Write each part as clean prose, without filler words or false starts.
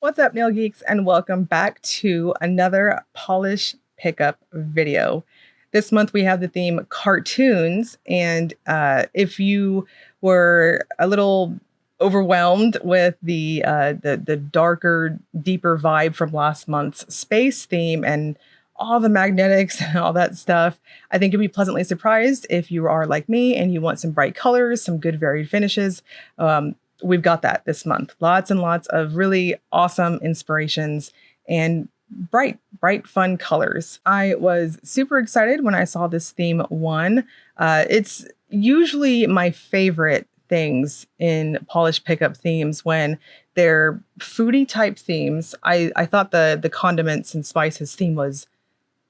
What's up, nail geeks, and welcome back to another polish pickup video. This month we have the theme cartoons, and if you were a little overwhelmed with the darker, deeper vibe from last month's space theme and all the magnetics and all that stuff, I think you'll be pleasantly surprised if you are like me and you want some bright colors, some good varied finishes. We've got that this month. Lots and lots of really awesome inspirations and bright, fun colors. I was super excited when I saw this theme one. It's usually my favorite things in polish pickup themes when they're foodie type themes. I thought the condiments and spices theme was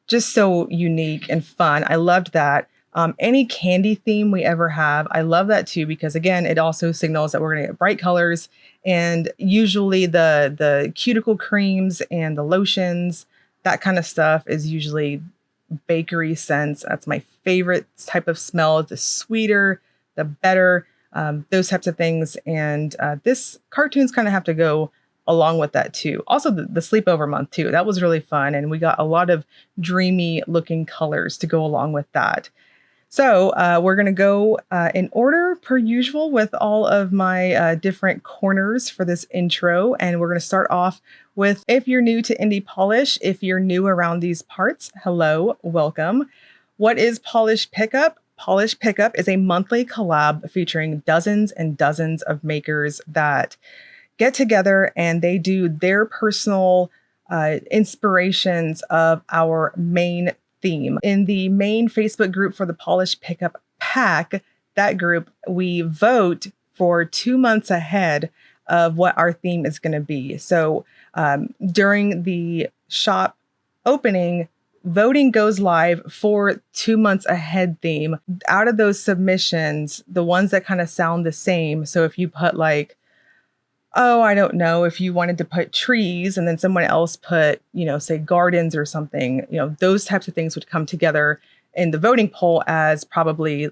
just so unique and fun. I loved that. Any candy theme we ever have, I love that too, because again, it also signals that we're going to get bright colors, and usually the cuticle creams and the lotions, that kind of stuff is usually bakery scents. That's my favorite type of smell. The sweeter, the better, those types of things. And this cartoons kind of have to go along with that too. Also the sleepover month too. That was really fun. And we got a lot of dreamy looking colors to go along with that. So we're going to go in order per usual with all of my different corners for this intro. And we're going to start off with, if you're new to indie polish, if you're new around these parts, hello, welcome. What is Polish Pickup? Polish Pickup is a monthly collab featuring dozens and dozens of makers that get together and they do their personal inspirations of our main theme. In the main Facebook group for the Polish Pickup Pack, that group, we vote for 2 months ahead of what our theme is going to be. So during the shop opening, voting goes live for 2 months ahead theme. Out of those submissions, the ones that kind of sound the same. So if you put like, oh, I don't know, if you wanted to put trees and then someone else put, say gardens or something, those types of things would come together in the voting poll as probably,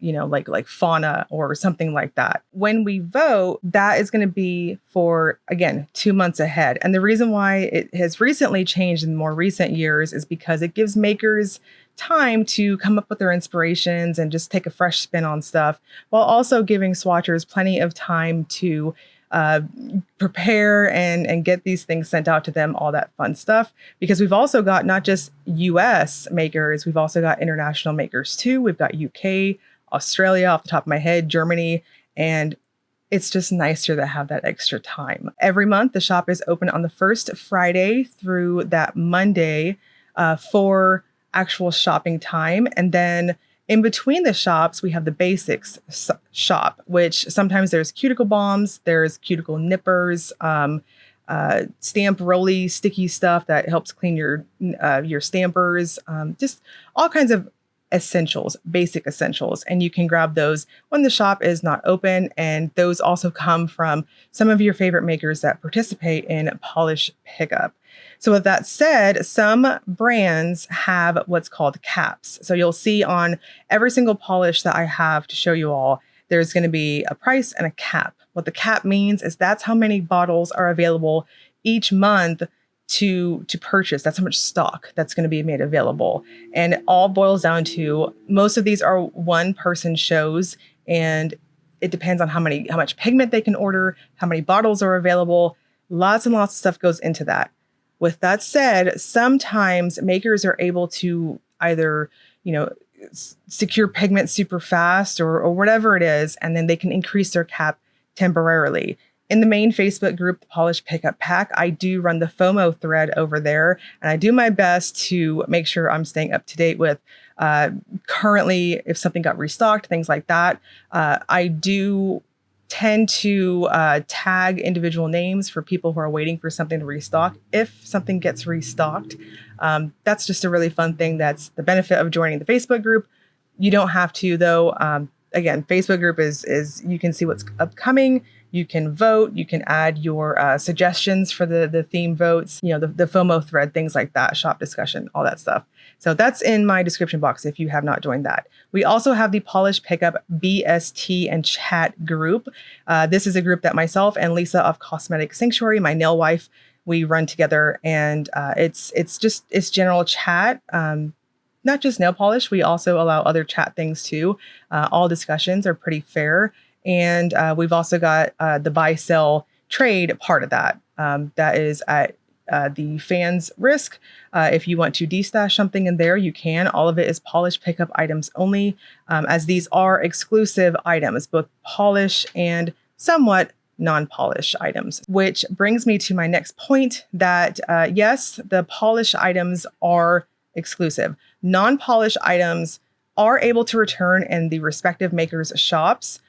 like fauna or something like that. When we vote, that is going to be for, again, 2 months ahead. And the reason why it has recently changed in more recent years is because it gives makers time to come up with their inspirations and just take a fresh spin on stuff, while also giving swatchers plenty of time to prepare and get these things sent out to them, all that fun stuff. Because we've also got not just US makers, we've also got international makers too. We've got UK, Australia, off the top of my head, Germany, and it's just nicer to have that extra time. Every month, the shop is open on the first Friday through that Monday for actual shopping time. And then in between the shops, we have the basics shop, which sometimes there's cuticle bombs, there's cuticle nippers, stamp rolly sticky stuff that helps clean your stampers, just all kinds of essentials, basic essentials. And you can grab those when the shop is not open. And those also come from some of your favorite makers that participate in Polish Pickup. So with that said, some brands have what's called caps. So you'll see on every single polish that I have to show you all, there's going to be a price and a cap. What the cap means is that's how many bottles are available each month to purchase. That's how much stock that's going to be made available. And it all boils down to, most of these are one person shows, and it depends on how much pigment they can order, how many bottles are available. Lots and lots of stuff goes into that. With that said, sometimes makers are able to either, secure pigment super fast or whatever it is, and then they can increase their cap temporarily. In the main Facebook group, the Polish Pickup Pack, I do run the FOMO thread over there, and I do my best to make sure I'm staying up to date with currently if something got restocked, things like that. I do tend to tag individual names for people who are waiting for something to restock if something gets restocked. That's just a really fun thing. That's the benefit of joining the Facebook group. You don't have to, though. Again, Facebook group is you can see what's upcoming. You can vote. You can add your suggestions for the theme votes, the FOMO thread, things like that, shop discussion, all that stuff. So that's in my description box if you have not joined that. We also have the Polish Pickup BST and chat group. This is a group that myself and Lisa of Cosmetic Sanctuary, my nail wife, we run together, and it's general chat. Not just nail polish. We also allow other chat things too. All discussions are pretty fair. And we've also got the buy, sell, trade part of that. That is at the fans' risk. If you want to destash something in there, you can. All of it is polish pickup items only, as these are exclusive items, both polish and somewhat non-polish items. Which brings me to my next point that yes, the polish items are exclusive. Non-polish items are able to return in the respective makers' shops,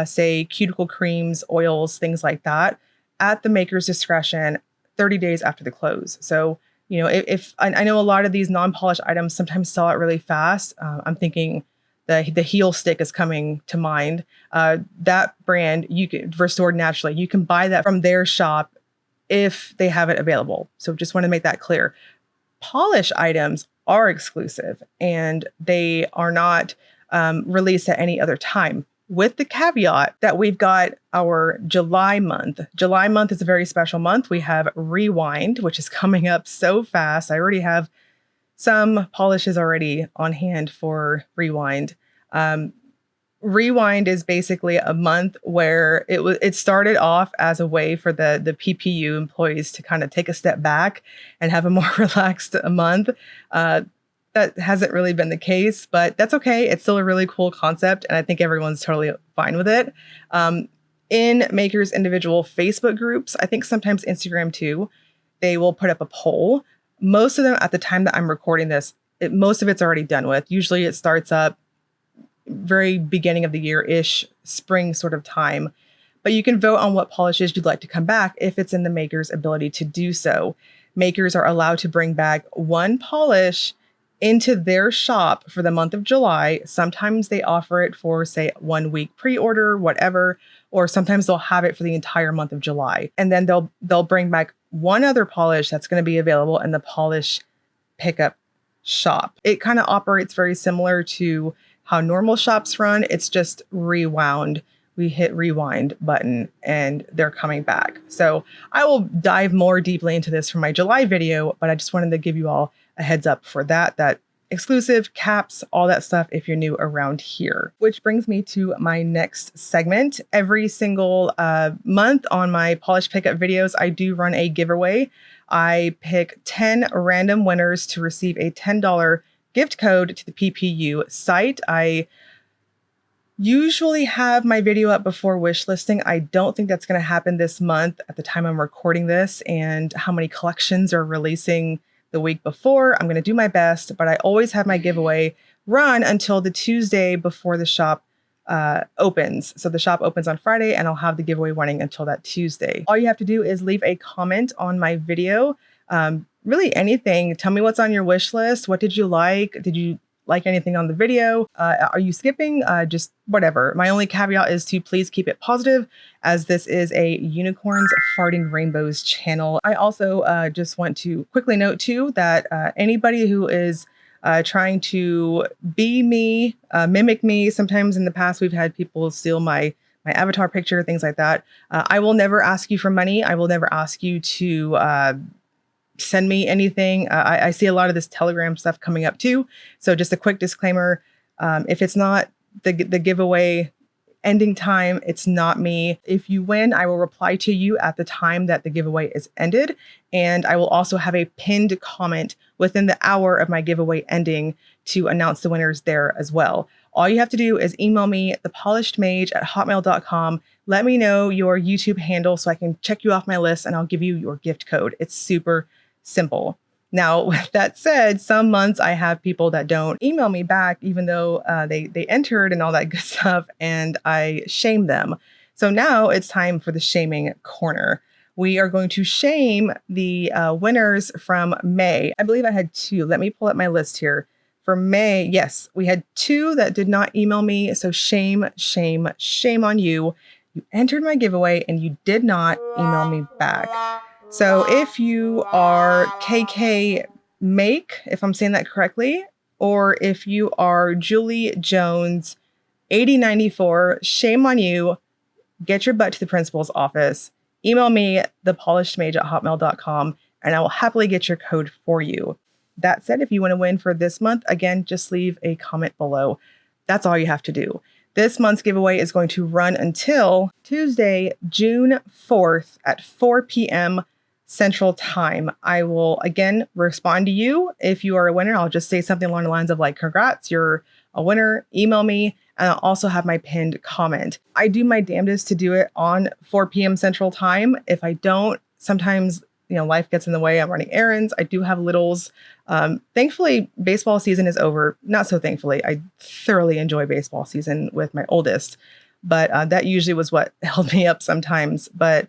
say cuticle creams, oils, things like that, at the maker's discretion 30 days after the close. So, if I know a lot of these non-polished items sometimes sell out really fast. I'm thinking the heel stick is coming to mind. That brand, you can Restored Naturally, you can buy that from their shop if they have it available. So just want to make that clear. Polish items are exclusive and they are not released at any other time, with the caveat that we've got our July month. July month is a very special month. We have Rewind, which is coming up so fast. I already have some polishes already on hand for Rewind. Rewind is basically a month where it started off as a way for the PPU employees to kind of take a step back and have a more relaxed month. That hasn't really been the case, but that's okay. It's still a really cool concept, and I think everyone's totally fine with it. In makers' individual Facebook groups, I think sometimes Instagram too, they will put up a poll. Most of them at the time that I'm recording this, most of it's already done with. Usually it starts up very beginning of the year-ish, spring sort of time. But you can vote on what polishes you'd like to come back if it's in the maker's ability to do so. Makers are allowed to bring back one polish into their shop for the month of July. Sometimes they offer it for, say, 1 week pre-order, whatever, or sometimes they'll have it for the entire month of July. And then they'll bring back one other polish that's going to be available in the polish pickup shop. It kind of operates very similar to how normal shops run. It's just rewound. We hit rewind button and they're coming back. So I will dive more deeply into this for my July video, but I just wanted to give you all a heads up for that exclusive caps, all that stuff if you're new around here. Which brings me to my next segment. Every single month on my polish pickup videos, I do run a giveaway. I pick 10 random winners to receive a $10 gift code to the PPU site. I usually have my video up before wish listing. I don't think that's going to happen this month at the time I'm recording this, and how many collections are releasing the week before. I'm going to do my best, but I always have my giveaway run until the Tuesday before the shop opens. So the shop opens on Friday and I'll have the giveaway running until that Tuesday. All you have to do is leave a comment on my video. Really anything. Tell me what's on your wish list. What did you like? Did you like anything on the video? Are you skipping? Just whatever. My only caveat is to please keep it positive, as this is a Unicorns Farting Rainbows channel. I also just want to quickly note too that anybody who is trying to be me, mimic me, sometimes in the past we've had people steal my avatar picture, things like that. I will never ask you for money. I will never ask you to send me anything. I see a lot of this Telegram stuff coming up too. So just a quick disclaimer. If it's not the giveaway ending time, it's not me. If you win, I will reply to you at the time that the giveaway is ended. And I will also have a pinned comment within the hour of my giveaway ending to announce the winners there as well. All you have to do is email me thepolishedmage@hotmail.com. Let me know your YouTube handle so I can check you off my list and I'll give you your gift code. It's super simple. Now, with that said, some months I have people that don't email me back, even though they entered and all that good stuff, and I shame them. So now it's time for the shaming corner. We are going to shame the winners from May. I believe I had 2. Let me pull up my list here. For May, yes, we had 2 that did not email me. So shame, shame, shame on you. You entered my giveaway and you did not email me back. So if you are KK Make, if I'm saying that correctly, or if you are Julie Jones 8094, shame on you. Get your butt to the principal's office. Email me, thepolishedmage@hotmail.com, and I will happily get your code for you. That said, if you want to win for this month, again, just leave a comment below. That's all you have to do. This month's giveaway is going to run until Tuesday, June 4th at 4 p.m. Central Time. I will, again, respond to you. If you are a winner, I'll just say something along the lines of like, congrats, you're a winner. Email me. And I'll also have my pinned comment. I do my damnedest to do it on 4 p.m. Central Time. If I don't, sometimes, life gets in the way. I'm running errands. I do have littles. Thankfully, baseball season is over. Not so thankfully. I thoroughly enjoy baseball season with my oldest. But that usually was what held me up sometimes. But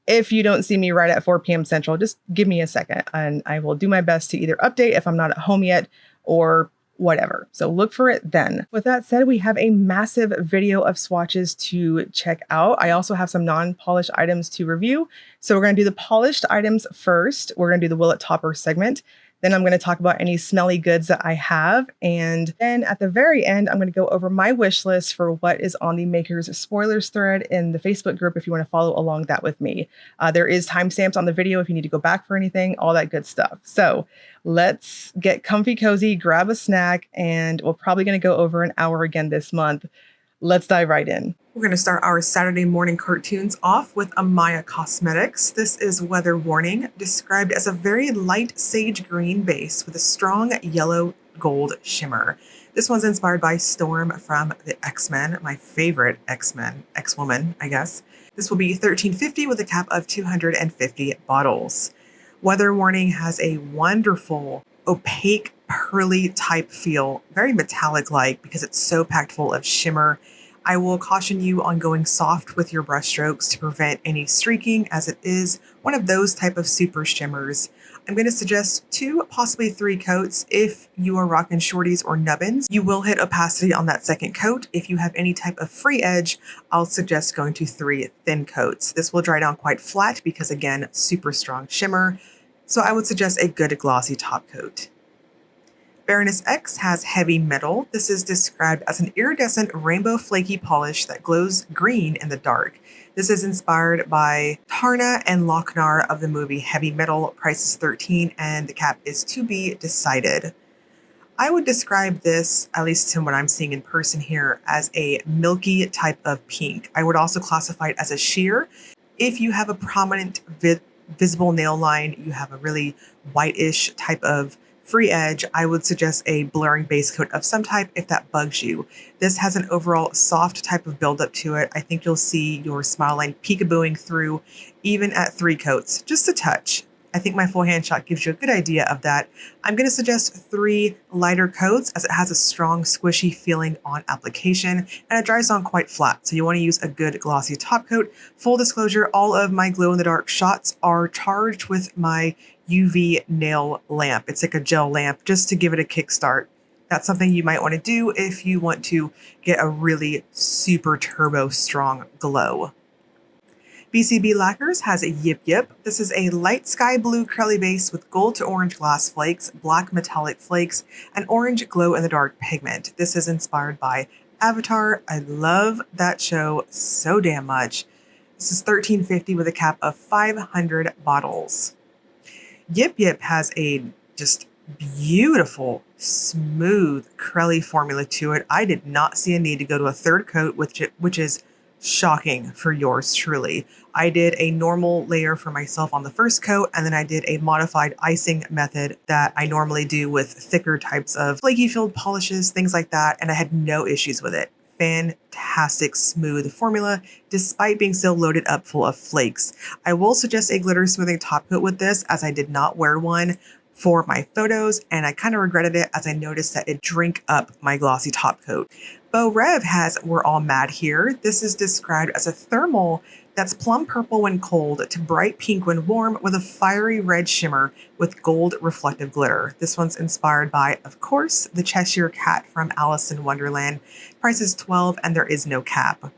if you don't see me right at 4 p.m. Central, just give me a second. And I will do my best to either update if I'm not at home yet or whatever. So look for it then. With that said, we have a massive video of swatches to check out. I also have some non-polished items to review. So we're going to do the polished items first. We're going to do the Will It Topper segment. Then I'm going to talk about any smelly goods that I have. And then at the very end, I'm going to go over my wish list for what is on the Makers Spoilers thread in the Facebook group if you want to follow along that with me. There is timestamps on the video if you need to go back for anything, all that good stuff. So let's get comfy cozy, grab a snack, and we're probably going to go over an hour again this month. Let's dive right in. We're going to start our Saturday morning cartoons off with Ahmya Cosmetics. This is Weather Warning, described as a very light sage green base with a strong yellow gold shimmer. This one's inspired by Storm from the X-Men, my favorite X-Men, X-Woman, I guess. This will be $13.50 with a cap of 250 bottles. Weather Warning has a wonderful, opaque, pearly type feel, very metallic-like because it's so packed full of shimmer. I will caution you on going soft with your brush strokes to prevent any streaking, as it is one of those type of super shimmers. I'm going to suggest 2, possibly 3 coats. If you are rocking shorties or nubbins, you will hit opacity on that second coat. If you have any type of free edge, I'll suggest going to 3 thin coats. This will dry down quite flat because, again, super strong shimmer. So I would suggest a good glossy top coat. Baroness X has heavy metal. This is described as an iridescent rainbow flaky polish that glows green in the dark. This is inspired by Tarna and Lochnar of the movie Heavy Metal. Price is $13 and the cap is to be decided. I would describe this, at least to what I'm seeing in person here, as a milky type of pink. I would also classify it as a sheer. If you have a prominent visible nail line, you have a really whitish type of free edge, I would suggest a blurring base coat of some type if that bugs you. This has an overall soft type of buildup to it. I think you'll see your smile line peekabooing through even at 3 coats, just a touch. I think my full hand shot gives you a good idea of that. I'm going to suggest 3 lighter coats as it has a strong squishy feeling on application and it dries on quite flat. So you want to use a good glossy top coat. Full disclosure, all of my glow in the dark shots are charged with my UV nail lamp. It's like a gel lamp just to give it a kickstart. That's something you might want to do if you want to get a really super turbo strong glow. BCB Lacquers has a Yip Yip. This is a light sky blue curly base with gold to orange glass flakes, black metallic flakes, and orange glow in the dark pigment. This is inspired by Avatar. I love that show so damn much. This is $13.50 with a cap of 500 bottles. Yip Yip has a just beautiful, smooth, curly formula to it. I did not see a need to go to a 3rd coat, which is shocking for yours truly. I did a normal layer for myself on the 1st coat, and then I did a modified icing method that I normally do with thicker types of flaky filled polishes, things like that, and I had no issues with it. Fantastic smooth formula despite being still loaded up full of flakes. I will suggest a glitter smoothing top coat with this, as I did not wear one for my photos and I kind of regretted it as I noticed that it drank up my glossy top coat. Beaux Rêves has We're All Mad Here. This is described as a thermal that's plum purple when cold to bright pink when warm with a fiery red shimmer with gold reflective glitter. This one's inspired by, of course, the Cheshire Cat from Alice in Wonderland. Price is $12 and there is no cap.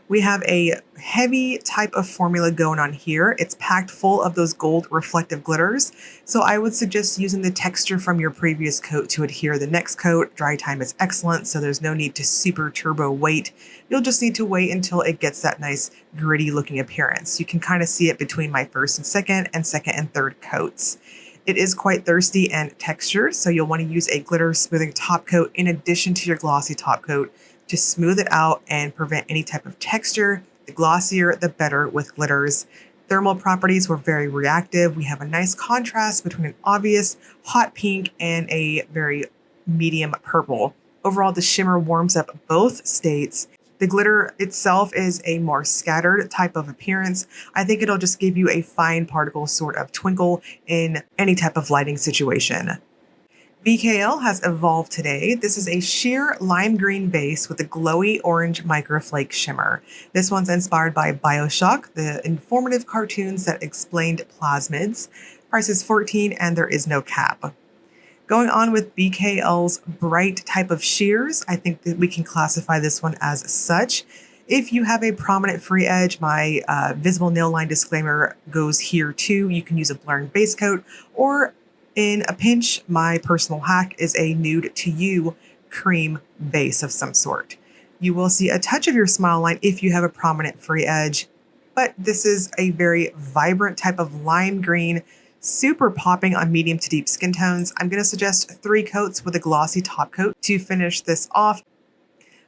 We have a heavy type of formula going on here. It's packed full of those gold reflective glitters. So I would suggest using the texture from your previous coat to adhere the next coat. Dry time is excellent, so there's no need to super turbo wait. You'll just need to wait until it gets that nice gritty looking appearance. You can kind of see it between my first and second and third coats. It is quite thirsty and textured, so you'll want to use a glitter smoothing top coat in addition to your glossy top coat to smooth it out and prevent any type of texture. The glossier, the better with glitters. Thermal properties were very reactive. We have a nice contrast between an obvious hot pink and a very medium purple. Overall, the shimmer warms up both states. The glitter itself is a more scattered type of appearance. I think it'll just give you a fine particle sort of twinkle in any type of lighting situation. BKL has evolved today. This is a sheer lime green base with a glowy orange microflake shimmer. This one's inspired by BioShock, the informative cartoons that explained plasmids. Price is $14 and there is no cap. Going on with BKL's bright type of shears, I think that we can classify this one as such. If you have a prominent free edge, my visible nail line disclaimer goes here too. You can use a blurring base coat, or in a pinch, my personal hack is a nude to you cream base of some sort. You will see a touch of your smile line if you have a prominent free edge, but this is a very vibrant type of lime green, super popping on medium to deep skin tones. I'm going to suggest 3 coats with a glossy top coat to finish this off.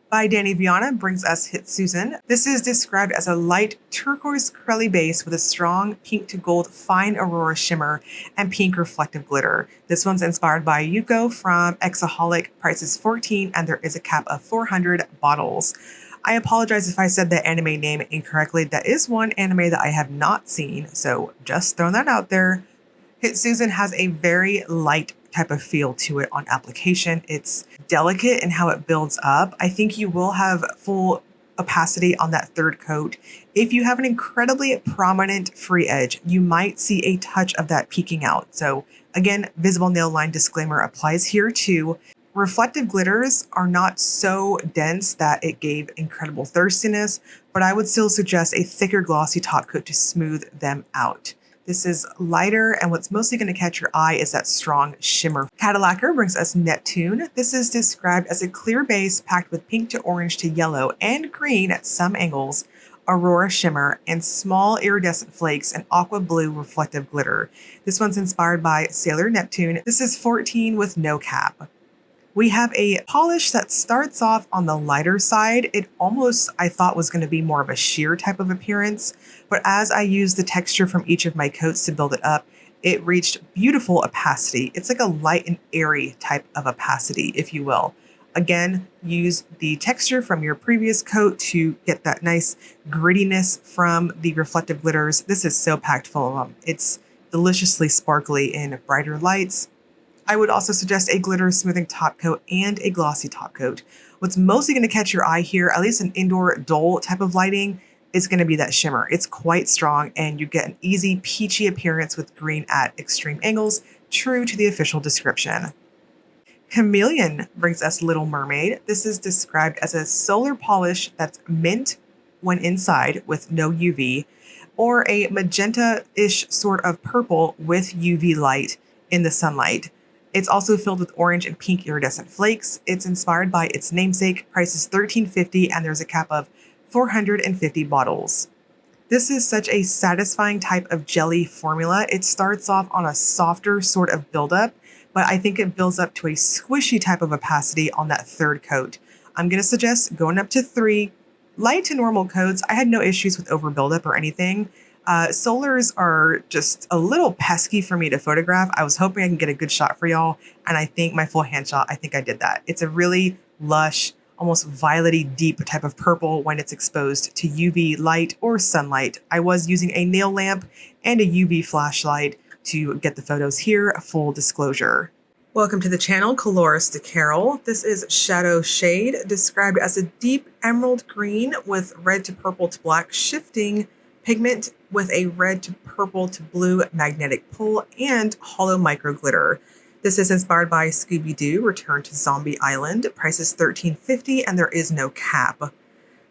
By Dany Vianna brings us Hitsuzan. This is described as a light turquoise curly base with a strong pink to gold fine aurora shimmer and pink reflective glitter. This one's inspired by Yuko from Exaholic. Price is $14 and there is a cap of 400 bottles. I apologize if I said the anime name incorrectly. That is one anime that I have not seen, so just throwing that out there. Hitsuzan has a very light type of feel to it on application. It's delicate in how it builds up. I think you will have full opacity on that third coat. If you have an incredibly prominent free edge, you might see a touch of that peeking out. So again, visible nail line disclaimer applies here too. Reflective glitters are not so dense that it gave incredible thirstiness, but I would still suggest a thicker glossy top coat to smooth them out. This is lighter, and what's mostly going to catch your eye is that strong shimmer. Cadillacquer brings us Neptune. This is described as a clear base packed with pink to orange to yellow and green at some angles, aurora shimmer, and small iridescent flakes and aqua blue reflective glitter. This one's inspired by Sailor Neptune. This is $14 with no cap. We have a polish that starts off on the lighter side. It almost, I thought, was going to be more of a sheer type of appearance, but as I used the texture from each of my coats to build it up, it reached beautiful opacity. It's like a light and airy type of opacity, if you will. Again, use the texture from your previous coat to get that nice grittiness from the reflective glitters. This is so packed full of them. It's deliciously sparkly in brighter lights. I would also suggest a glitter smoothing top coat and a glossy top coat. What's mostly going to catch your eye here, at least in indoor dull type of lighting, is going to be that shimmer. It's quite strong and you get an easy peachy appearance with green at extreme angles, true to the official description. Chamaeleon brings us Little Mermaid. This is described as a solar polish that's mint when inside with no UV, or a magenta-ish sort of purple with UV light in the sunlight. It's also filled with orange and pink iridescent flakes. It's inspired by its namesake. Price is $13.50 and there's a cap of 450 bottles. This is such a satisfying type of jelly formula. It starts off on a softer sort of buildup, but I think it builds up to a squishy type of opacity on that third coat. I'm going to suggest going up to 3. Light to normal coats, I had no issues with over buildup or anything. Solars are just a little pesky for me to photograph. I was hoping I can get a good shot for y'all, and I think my full hand shot, I think I did that. It's a really lush, almost violet-y deep type of purple when it's exposed to UV light or sunlight. I was using a nail lamp and a UV flashlight to get the photos here, full disclosure. Welcome to the channel, Colores de Carol. This is Shadow Shade, described as a deep emerald green with red to purple to black shifting pigment with a red to purple to blue magnetic pull and hollow micro glitter. This is inspired by Scooby-Doo, Return to Zombie Island. Price is $13.50 and there is no cap.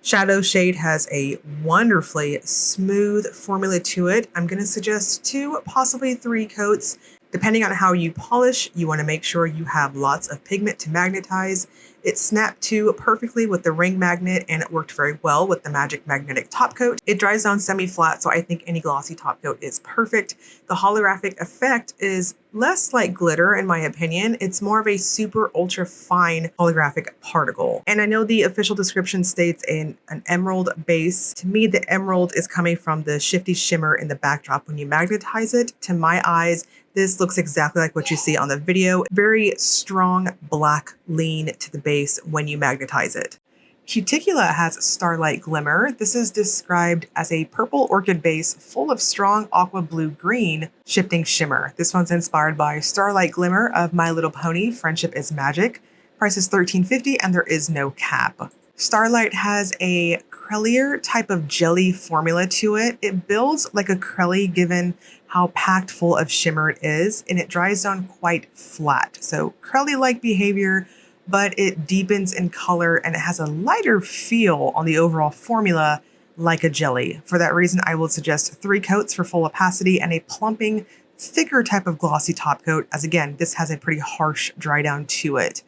Shadow Shade has a wonderfully smooth formula to it. I'm going to suggest 2, possibly 3 coats. Depending on how you polish, you want to make sure you have lots of pigment to magnetize. It snapped to perfectly with the ring magnet, and it worked very well with the Magic Magnetic top coat. It dries down semi-flat, so I think any glossy top coat is perfect. The holographic effect is less like glitter in my opinion. It's more of a super ultra fine holographic particle. And I know the official description states an emerald base. To me, the emerald is coming from the shifty shimmer in the backdrop when you magnetize it. To my eyes, this looks exactly like what you see on the video. Very strong black lean to the base when you magnetize it. Cuticula has Starlight Glimmer. This is described as a purple orchid base full of strong aqua blue green shifting shimmer. This one's inspired by Starlight Glimmer of My Little Pony, Friendship is Magic. Price is $13.50 and there is no cap. Starlight has a crellier type of jelly formula to it. It builds like a crelly given how packed full of shimmer it is, and it dries down quite flat. So crelly-like behavior, but it deepens in color and it has a lighter feel on the overall formula like a jelly. For that reason, I will suggest 3 coats for full opacity and a plumping, thicker type of glossy top coat, as again, this has a pretty harsh dry down to it.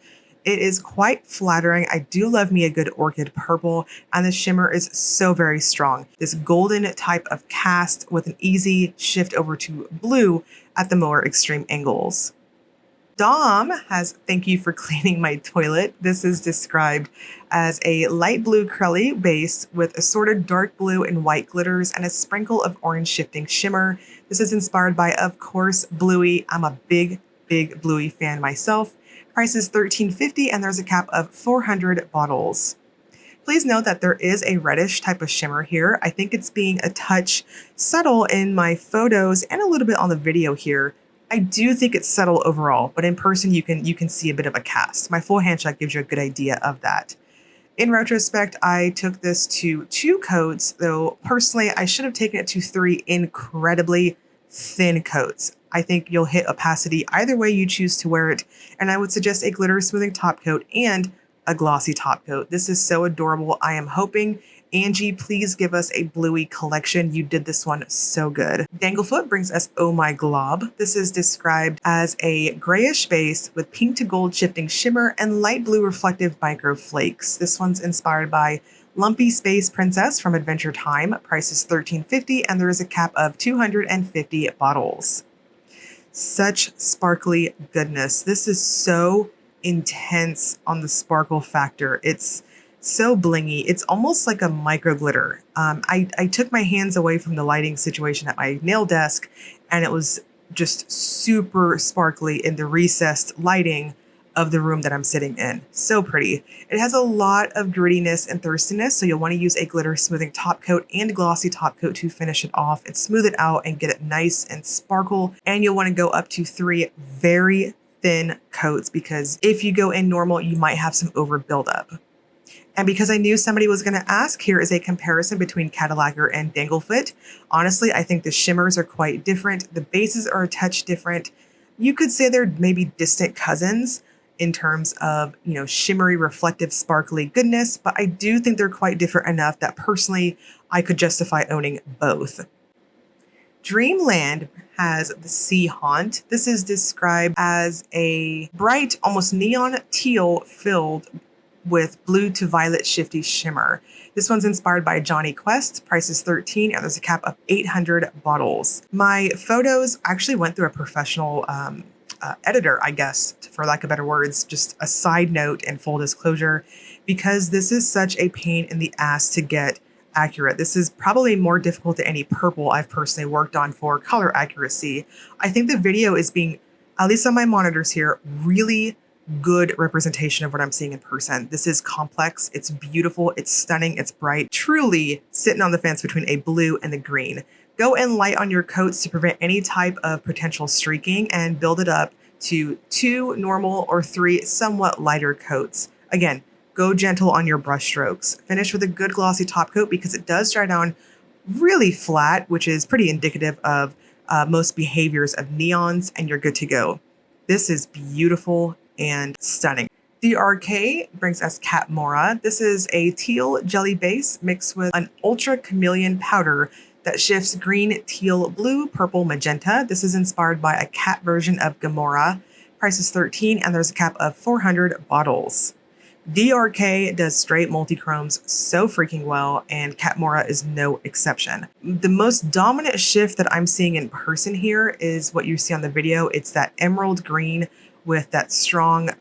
It is quite flattering. I do love me a good orchid purple, and the shimmer is so very strong. This golden type of cast with an easy shift over to blue at the more extreme angles. Dom has Thank You for Cleaning My Toilet. This is described as a light blue crelly base with assorted dark blue and white glitters and a sprinkle of orange shifting shimmer. This is inspired by, of course, Bluey. I'm a big Bluey fan myself. Price is $13.50 and there's a cap of 400 bottles. Please note that there is a reddish type of shimmer here. I think it's being a touch subtle in my photos and a little bit on the video here. I do think it's subtle overall, but in person you can see a bit of a cast. My full hand shot gives you a good idea of that. In retrospect, I took this to 2 coats, though personally I should have taken it to 3 incredibly thin coats. I think you'll hit opacity either way you choose to wear it, and I would suggest a glitter smoothing top coat and a glossy top coat. This is so adorable. I am hoping, Angie, please give us a Bluey collection. You did this one so good. Danglefoot brings us Oh My Glob. This is described as a grayish base with pink to gold shifting shimmer and light blue reflective micro flakes. This one's inspired by Lumpy Space Princess from Adventure Time. Price is $13.50 and there is a cap of 250 bottles. Such sparkly goodness. This is so intense on the sparkle factor. It's so blingy. It's almost like a micro glitter. I took my hands away from the lighting situation at my nail desk and it was just super sparkly in the recessed lighting of the room that I'm sitting in. So pretty. It has a lot of grittiness and thirstiness, so you'll want to use a glitter smoothing top coat and glossy top coat to finish it off and smooth it out and get it nice and sparkle. And you'll want to go up to 3 very thin coats because if you go in normal, you might have some over buildup. And because I knew somebody was going to ask, here is a comparison between Cadillacquer and Danglefoot. Honestly, I think the shimmers are quite different. The bases are a touch different. You could say they're maybe distant cousins in terms of, shimmery, reflective, sparkly goodness, but I do think they're quite different enough that personally I could justify owning both. Dreamland has the Sea Haunt. This is described as a bright, almost neon teal filled with blue to violet shifty shimmer. This one's inspired by Johnny Quest. Price is $13 and there's a cap of 800 bottles. My photos actually went through a professional editor, I guess, for lack of better words. Just a side note and full disclosure, because this is such a pain in the ass to get accurate. This is probably more difficult than any purple I've personally worked on for color accuracy. I think the video is being, at least on my monitors here, really good representation of what I'm seeing in person. This is complex, it's beautiful, it's stunning, it's bright, truly sitting on the fence between a blue and the green. Go in light on your coats to prevent any type of potential streaking and build it up to 2 normal or 3 somewhat lighter coats. Again, go gentle on your brush strokes. Finish with a good glossy top coat because it does dry down really flat, which is pretty indicative of most behaviors of neons, and you're good to go. This is beautiful and stunning. DRK brings us Cat.Mora. This is a teal jelly base mixed with an ultra chameleon powder that shifts green, teal, blue, purple, magenta. This is inspired by a cat version of Glimmer. Price is $13 and there's a cap of 400 bottles. DRK does straight multi-chromes so freaking well, and Cat.Mora is no exception. The most dominant shift that I'm seeing in person here is what you see on the video. It's that emerald green with that strong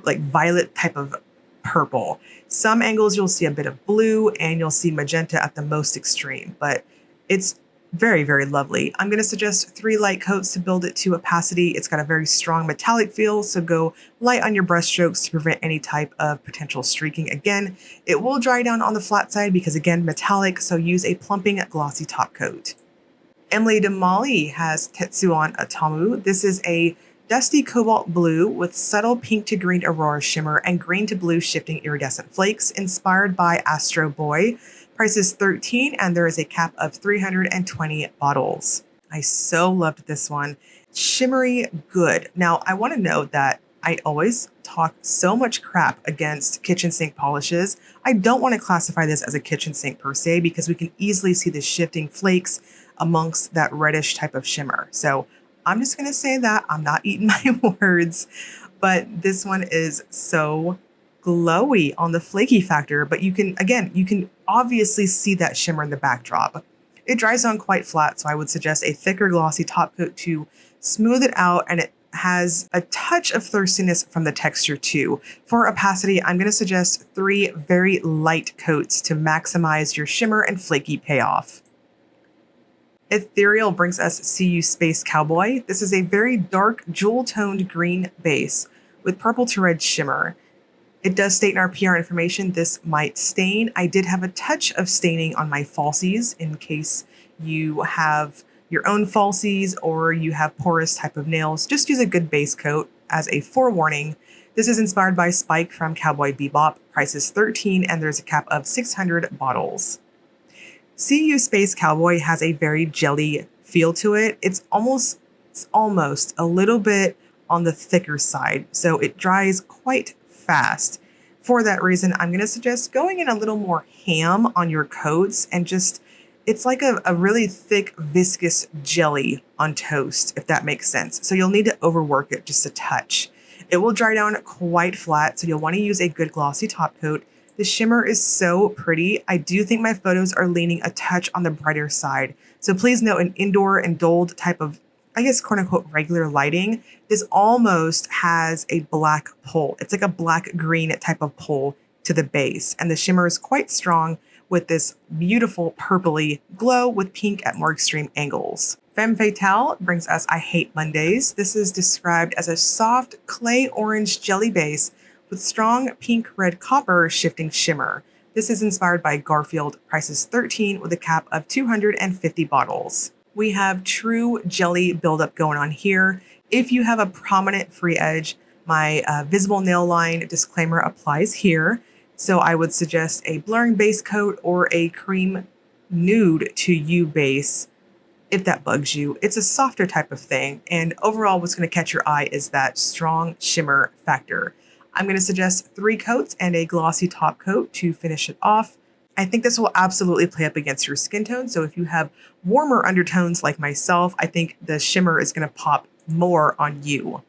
like violet type of purple. Some angles you'll see a bit of blue and you'll see magenta at the most extreme, but it's very, very lovely. I'm going to suggest 3 light coats to build it to opacity. It's got a very strong metallic feel, so go light on your brush strokes to prevent any type of potential streaking. Again, it will dry down on the flat side because, again, metallic, so use a plumping glossy top coat. Emily Damali has Tetsuwan Atomu. This is a dusty cobalt blue with subtle pink to green aurora shimmer and green to blue shifting iridescent flakes, inspired by Astro Boy. Price is $13 and there is a cap of 320 bottles. I so loved this one. Shimmery good. Now, I want to note that I always talk so much crap against kitchen sink polishes. I don't want to classify this as a kitchen sink per se because we can easily see the shifting flakes amongst that reddish type of shimmer. So I'm just going to say that. I'm not eating my words, but this one is so glowy on the flaky factor, but you can obviously see that shimmer in the backdrop. It dries on quite flat, so I would suggest a thicker glossy top coat to smooth it out, and it has a touch of thirstiness from the texture too. For opacity, I'm going to suggest 3 very light coats to maximize your shimmer and flaky payoff. Ethereal brings us CU Space Cowboy. This is a very dark jewel-toned green base with purple to red shimmer. It does state in our PR information this might stain. I did have a touch of staining on my falsies in case you have your own falsies or you have porous type of nails. Just use a good base coat as a forewarning. This is inspired by Spike from Cowboy Bebop. Price is $13 and there's a cap of 600 bottles. CU Space Cowboy has a very jelly feel to it. It's almost a little bit on the thicker side, so it dries quite fast. For that reason, I'm going to suggest going in a little more ham on your coats and just, it's like a really thick, viscous jelly on toast, if that makes sense. So you'll need to overwork it just a touch. It will dry down quite flat, so you'll want to use a good glossy top coat. The shimmer is so pretty. I do think my photos are leaning a touch on the brighter side. So please note an indoor and dulled type of, I guess, quote unquote, regular lighting. This almost has a black pull. It's like a black green type of pull to the base. And the shimmer is quite strong with this beautiful purpley glow with pink at more extreme angles. Femme Fatale brings us I Hate Mondays. This is described as a soft clay orange jelly base with strong pink red copper shifting shimmer. This is inspired by Garfield. Price is $13 with a cap of 250 bottles. We have true jelly buildup going on here. If you have a prominent free edge, my visible nail line disclaimer applies here. So I would suggest a blurring base coat or a cream nude to you base if that bugs you. It's a softer type of thing. And overall, what's going to catch your eye is that strong shimmer factor. I'm going to suggest 3 coats and a glossy top coat to finish it off. I think this will absolutely play up against your skin tone. So if you have warmer undertones like myself, I think the shimmer is going to pop more on you.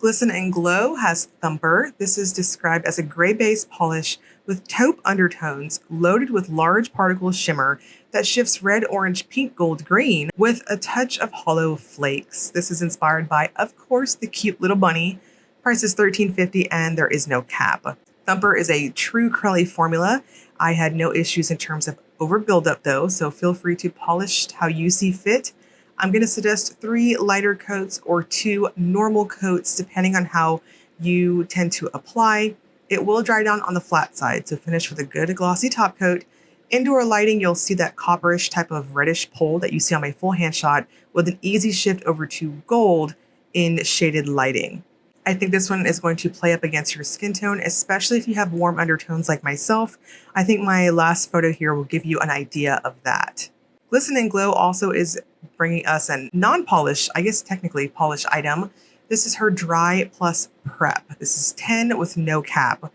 Glisten and Glow has Thumper. This is described as a gray base polish with taupe undertones loaded with large particle shimmer that shifts red, orange, pink, gold, green with a touch of hollow flakes. This is inspired by, of course, the cute little bunny. Price is $13.50 and there is no cap. Thumper is a true curly formula. I had no issues in terms of over buildup though, so feel free to polish how you see fit. I'm going to suggest 3 lighter coats or 2 normal coats depending on how you tend to apply. It will dry down on the flat side, so finish with a good glossy top coat. Indoor lighting, you'll see that copperish type of reddish pull that you see on my full hand shot with an easy shift over to gold in shaded lighting. I think this one is going to play up against your skin tone, especially if you have warm undertones like myself. I think my last photo here will give you an idea of that. Glisten and Glow also is bringing us a non-polished, I guess technically polished item. This is her dry plus prep. This is 10 with no cap.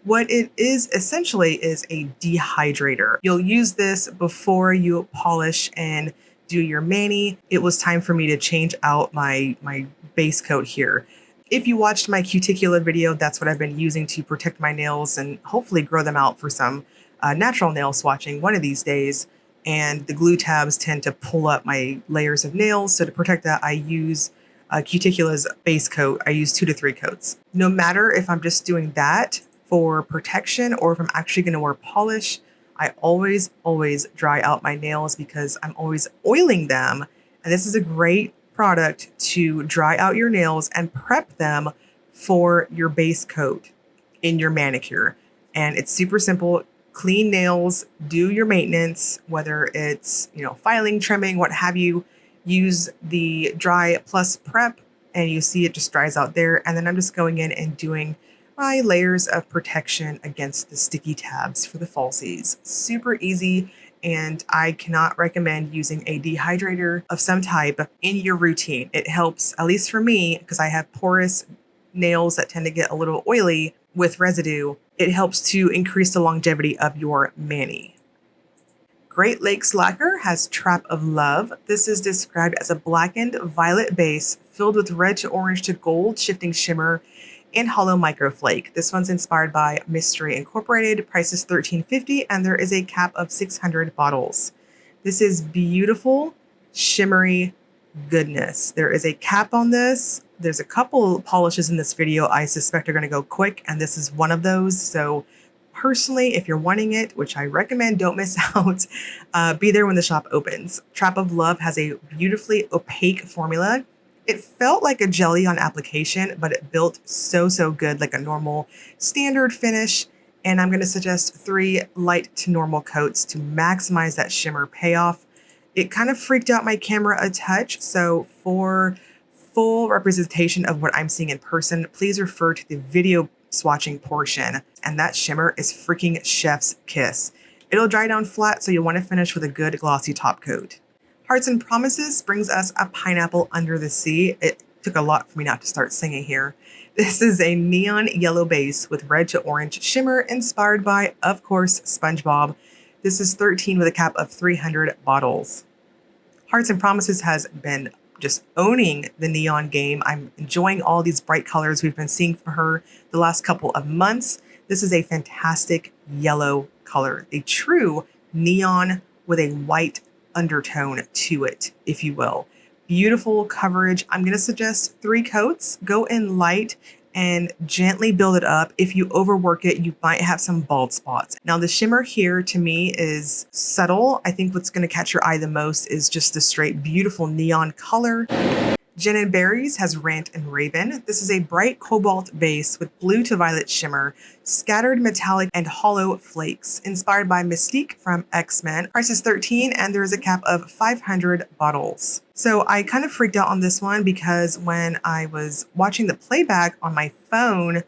What it is essentially is a dehydrator. You'll use this before you polish and do your mani. It was time for me to change out my base coat here. If you watched my Cuticula video, that's what I've been using to protect my nails and hopefully grow them out for some natural nail swatching one of these days. And the glue tabs tend to pull up my layers of nails. So to protect that, I use Cuticula's base coat. I use 2 to 3 coats. No matter if I'm just doing that for protection or if I'm actually going to wear polish, I always dry out my nails because I'm always oiling them. And this is a great product to dry out your nails and prep them for your base coat in your manicure. And it's super simple. Clean nails, do your maintenance, whether it's, filing, trimming, what have you. Use the dry plus prep and you see it just dries out there. And then I'm just going in and doing my layers of protection against the sticky tabs for the falsies. Super easy, and I cannot recommend using a dehydrator of some type in your routine. It helps, at least for me, because I have porous nails that tend to get a little oily with residue. It helps to increase the longevity of your mani. Great Lakes Lacquer has Trap of Love. This is described as a blackened violet base filled with red to orange to gold shifting shimmer and hollow microflake. This one's inspired by Mystery Incorporated. Price is $13.50 and there is a cap of 600 bottles. This is beautiful, shimmery goodness. There is a cap on this. There's a couple polishes in this video I suspect are going to go quick, and this is one of those. So personally, if you're wanting it, which I recommend, don't miss out, be there when the shop opens. Trap of Love has a beautifully opaque formula. It felt like a jelly on application, but it built so good, like a normal standard finish. And I'm going to suggest 3 light to normal coats to maximize that shimmer payoff. It kind of freaked out my camera a touch. So for full representation of what I'm seeing in person, please refer to the video swatching portion. And that shimmer is freaking chef's kiss. It'll dry down flat, so you'll want to finish with a good glossy top coat. Hearts and Promises brings us a pineapple under the sea. It took a lot for me not to start singing here. This is a neon yellow base with red to orange shimmer inspired by, of course, SpongeBob. This is 13 with a cap of 300 bottles. Hearts and Promises has been just owning the neon game. I'm enjoying all these bright colors we've been seeing from her the last couple of months. This is a fantastic yellow color, a true neon with a white undertone to it, if you will. Beautiful coverage. I'm going to suggest 3 coats. Go in light and gently build it up. If you overwork it, you might have some bald spots. Now the shimmer here to me is subtle. I think what's going to catch your eye the most is just the straight beautiful neon color. Gin and Berries has Rant and Raven. This is a bright cobalt base with blue to violet shimmer, scattered metallic and hollow flakes, inspired by Mystique from X-Men. Price is $13 and there is a cap of 500 bottles. So I kind of freaked out on this one because when I was watching the playback on my phone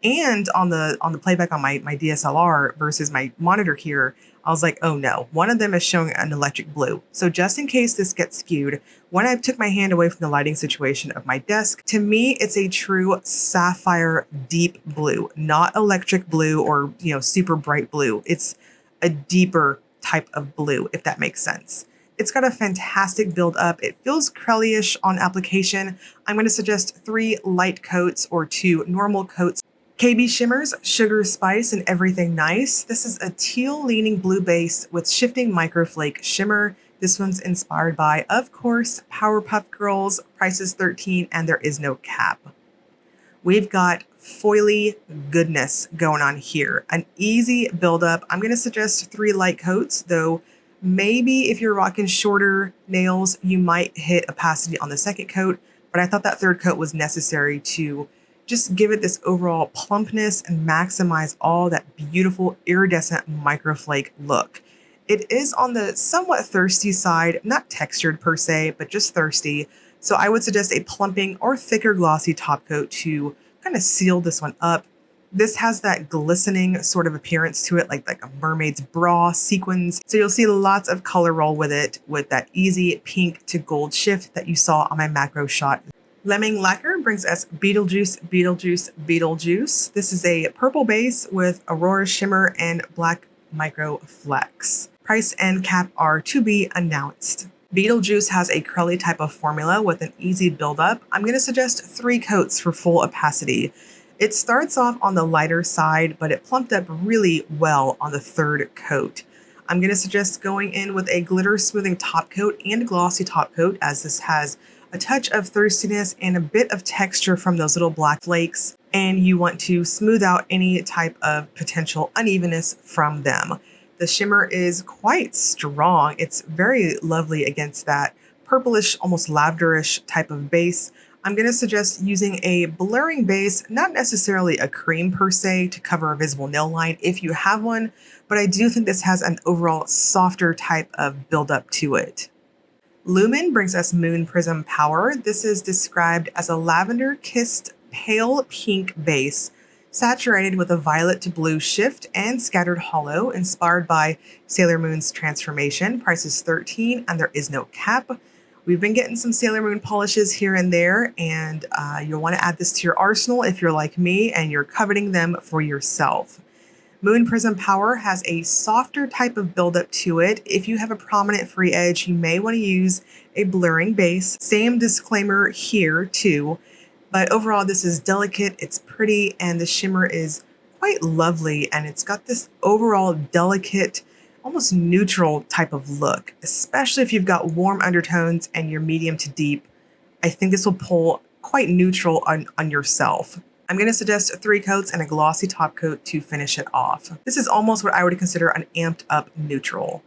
and on the playback on my DSLR versus my monitor here, I was like, oh no, one of them is showing an electric blue. So just in case this gets skewed, when I took my hand away from the lighting situation of my desk, to me, it's a true sapphire deep blue, not electric blue or, super bright blue. It's a deeper type of blue, if that makes sense. It's got a fantastic build up. It feels crelly-ish on application. I'm going to suggest 3 light coats or 2 normal coats. KBShimmer's Sugar Spice and Everything Nice. This is a teal leaning blue base with shifting microflake shimmer. This one's inspired by, of course, Powerpuff Girls. Price is $13 and there is no cap. We've got foily goodness going on here. An easy buildup. I'm going to suggest 3 light coats, though maybe if you're rocking shorter nails, you might hit opacity on the second coat, but I thought that third coat was necessary to just give it this overall plumpness and maximize all that beautiful iridescent microflake look. It is on the somewhat thirsty side, not textured per se, but just thirsty. So I would suggest a plumping or thicker glossy top coat to kind of seal this one up. This has that glistening sort of appearance to it, like a mermaid's bra sequins. So you'll see lots of color roll with it, with that easy pink to gold shift that you saw on my macro shot. Lemming Lacquer brings us Beetlejuice, Beetlejuice, Beetlejuice. This is a purple base with Aurora Shimmer and Black Micro Flex. Price and cap are to be announced. Beetlejuice has a curly type of formula with an easy buildup. I'm going to suggest 3 coats for full opacity. It starts off on the lighter side, but it plumped up really well on the 3rd coat. I'm going to suggest going in with a glitter smoothing top coat and glossy top coat, as this has a touch of thirstiness and a bit of texture from those little black flakes, and you want to smooth out any type of potential unevenness from them. The shimmer is quite strong. It's very lovely against that purplish, almost lavenderish type of base. I'm going to suggest using a blurring base, not necessarily a cream per se, to cover a visible nail line if you have one, but I do think this has an overall softer type of buildup to it. Lumen brings us Moon Prism Power. This is described as a lavender-kissed pale pink base, saturated with a violet to blue shift and scattered hollow, inspired by Sailor Moon's transformation. Price is $13 and there is no cap. We've been getting some Sailor Moon polishes here and there, and you'll want to add this to your arsenal if you're like me and you're coveting them for yourself. Moon Prism Power has a softer type of buildup to it. If you have a prominent free edge, you may want to use a blurring base. Same disclaimer here too, but overall this is delicate, it's pretty, and the shimmer is quite lovely, and it's got this overall delicate, almost neutral type of look, especially if you've got warm undertones and you're medium to deep. I think this will pull quite neutral on yourself. I'm going to suggest 3 coats and a glossy top coat to finish it off. This is almost what I would consider an amped up neutral.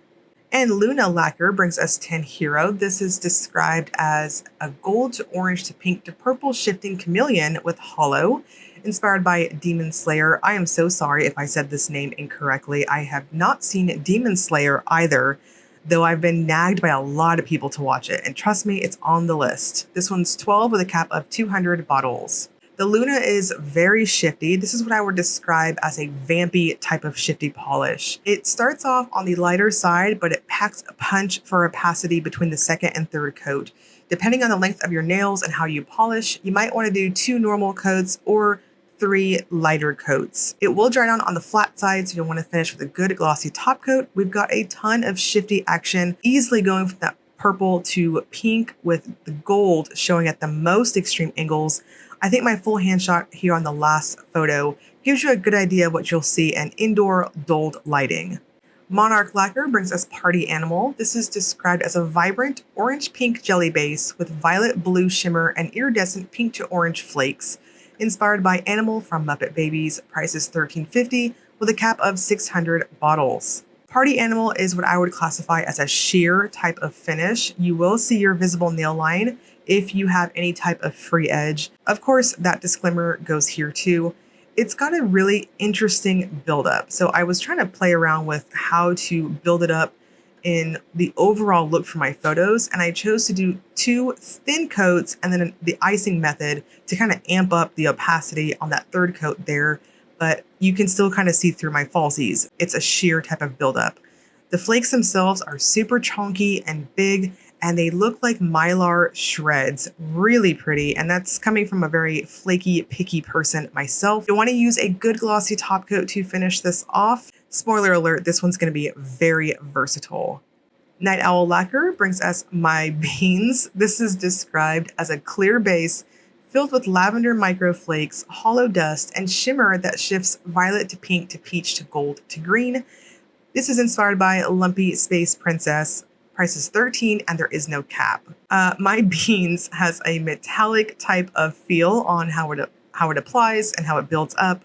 And Luna Lacquer brings us 10 Hero. This is described as a gold to orange to pink to purple shifting chameleon with hollow, inspired by Demon Slayer. I am so sorry if I said this name incorrectly. I have not seen Demon Slayer either, though I've been nagged by a lot of people to watch it. And trust me, it's on the list. This one's 12 with a cap of 200 bottles. The Luna is very shifty. This is what I would describe as a vampy type of shifty polish. It starts off on the lighter side, but it packs a punch for opacity between the 2nd and 3rd coat. Depending on the length of your nails and how you polish, you might want to do 2 normal coats or 3 lighter coats. It will dry down on the flat side, so you'll want to finish with a good glossy top coat. We've got a ton of shifty action, easily going from that purple to pink with the gold showing at the most extreme angles. I think my full hand shot here on the last photo gives you a good idea of what you'll see in indoor dulled lighting. Monarch Lacquer brings us Party Animal. This is described as a vibrant orange-pink jelly base with violet blue shimmer and iridescent pink to orange flakes, inspired by Animal from Muppet Babies. Price is $13.50 with a cap of 600 bottles. Party Animal is what I would classify as a sheer type of finish. You will see your visible nail line if you have any type of free edge. Of course, that disclaimer goes here too. It's got a really interesting buildup. So I was trying to play around with how to build it up in the overall look for my photos, and I chose to do 2 thin coats and then the icing method to kind of amp up the opacity on that 3rd coat there, but you can still kind of see through my falsies. It's a sheer type of buildup. The flakes themselves are super chunky and big, and they look like mylar shreds. Really pretty, and that's coming from a very flaky, picky person myself. You want to use a good glossy top coat to finish this off. Spoiler alert, this one's going to be very versatile. Night Owl Lacquer brings us My Beans. This is described as a clear base filled with lavender microflakes, hollow dust, and shimmer that shifts violet to pink to peach to gold to green. This is inspired by Lumpy Space Princess. Price is $13 and there is no cap. My Beans has a metallic type of feel on how it applies and how it builds up.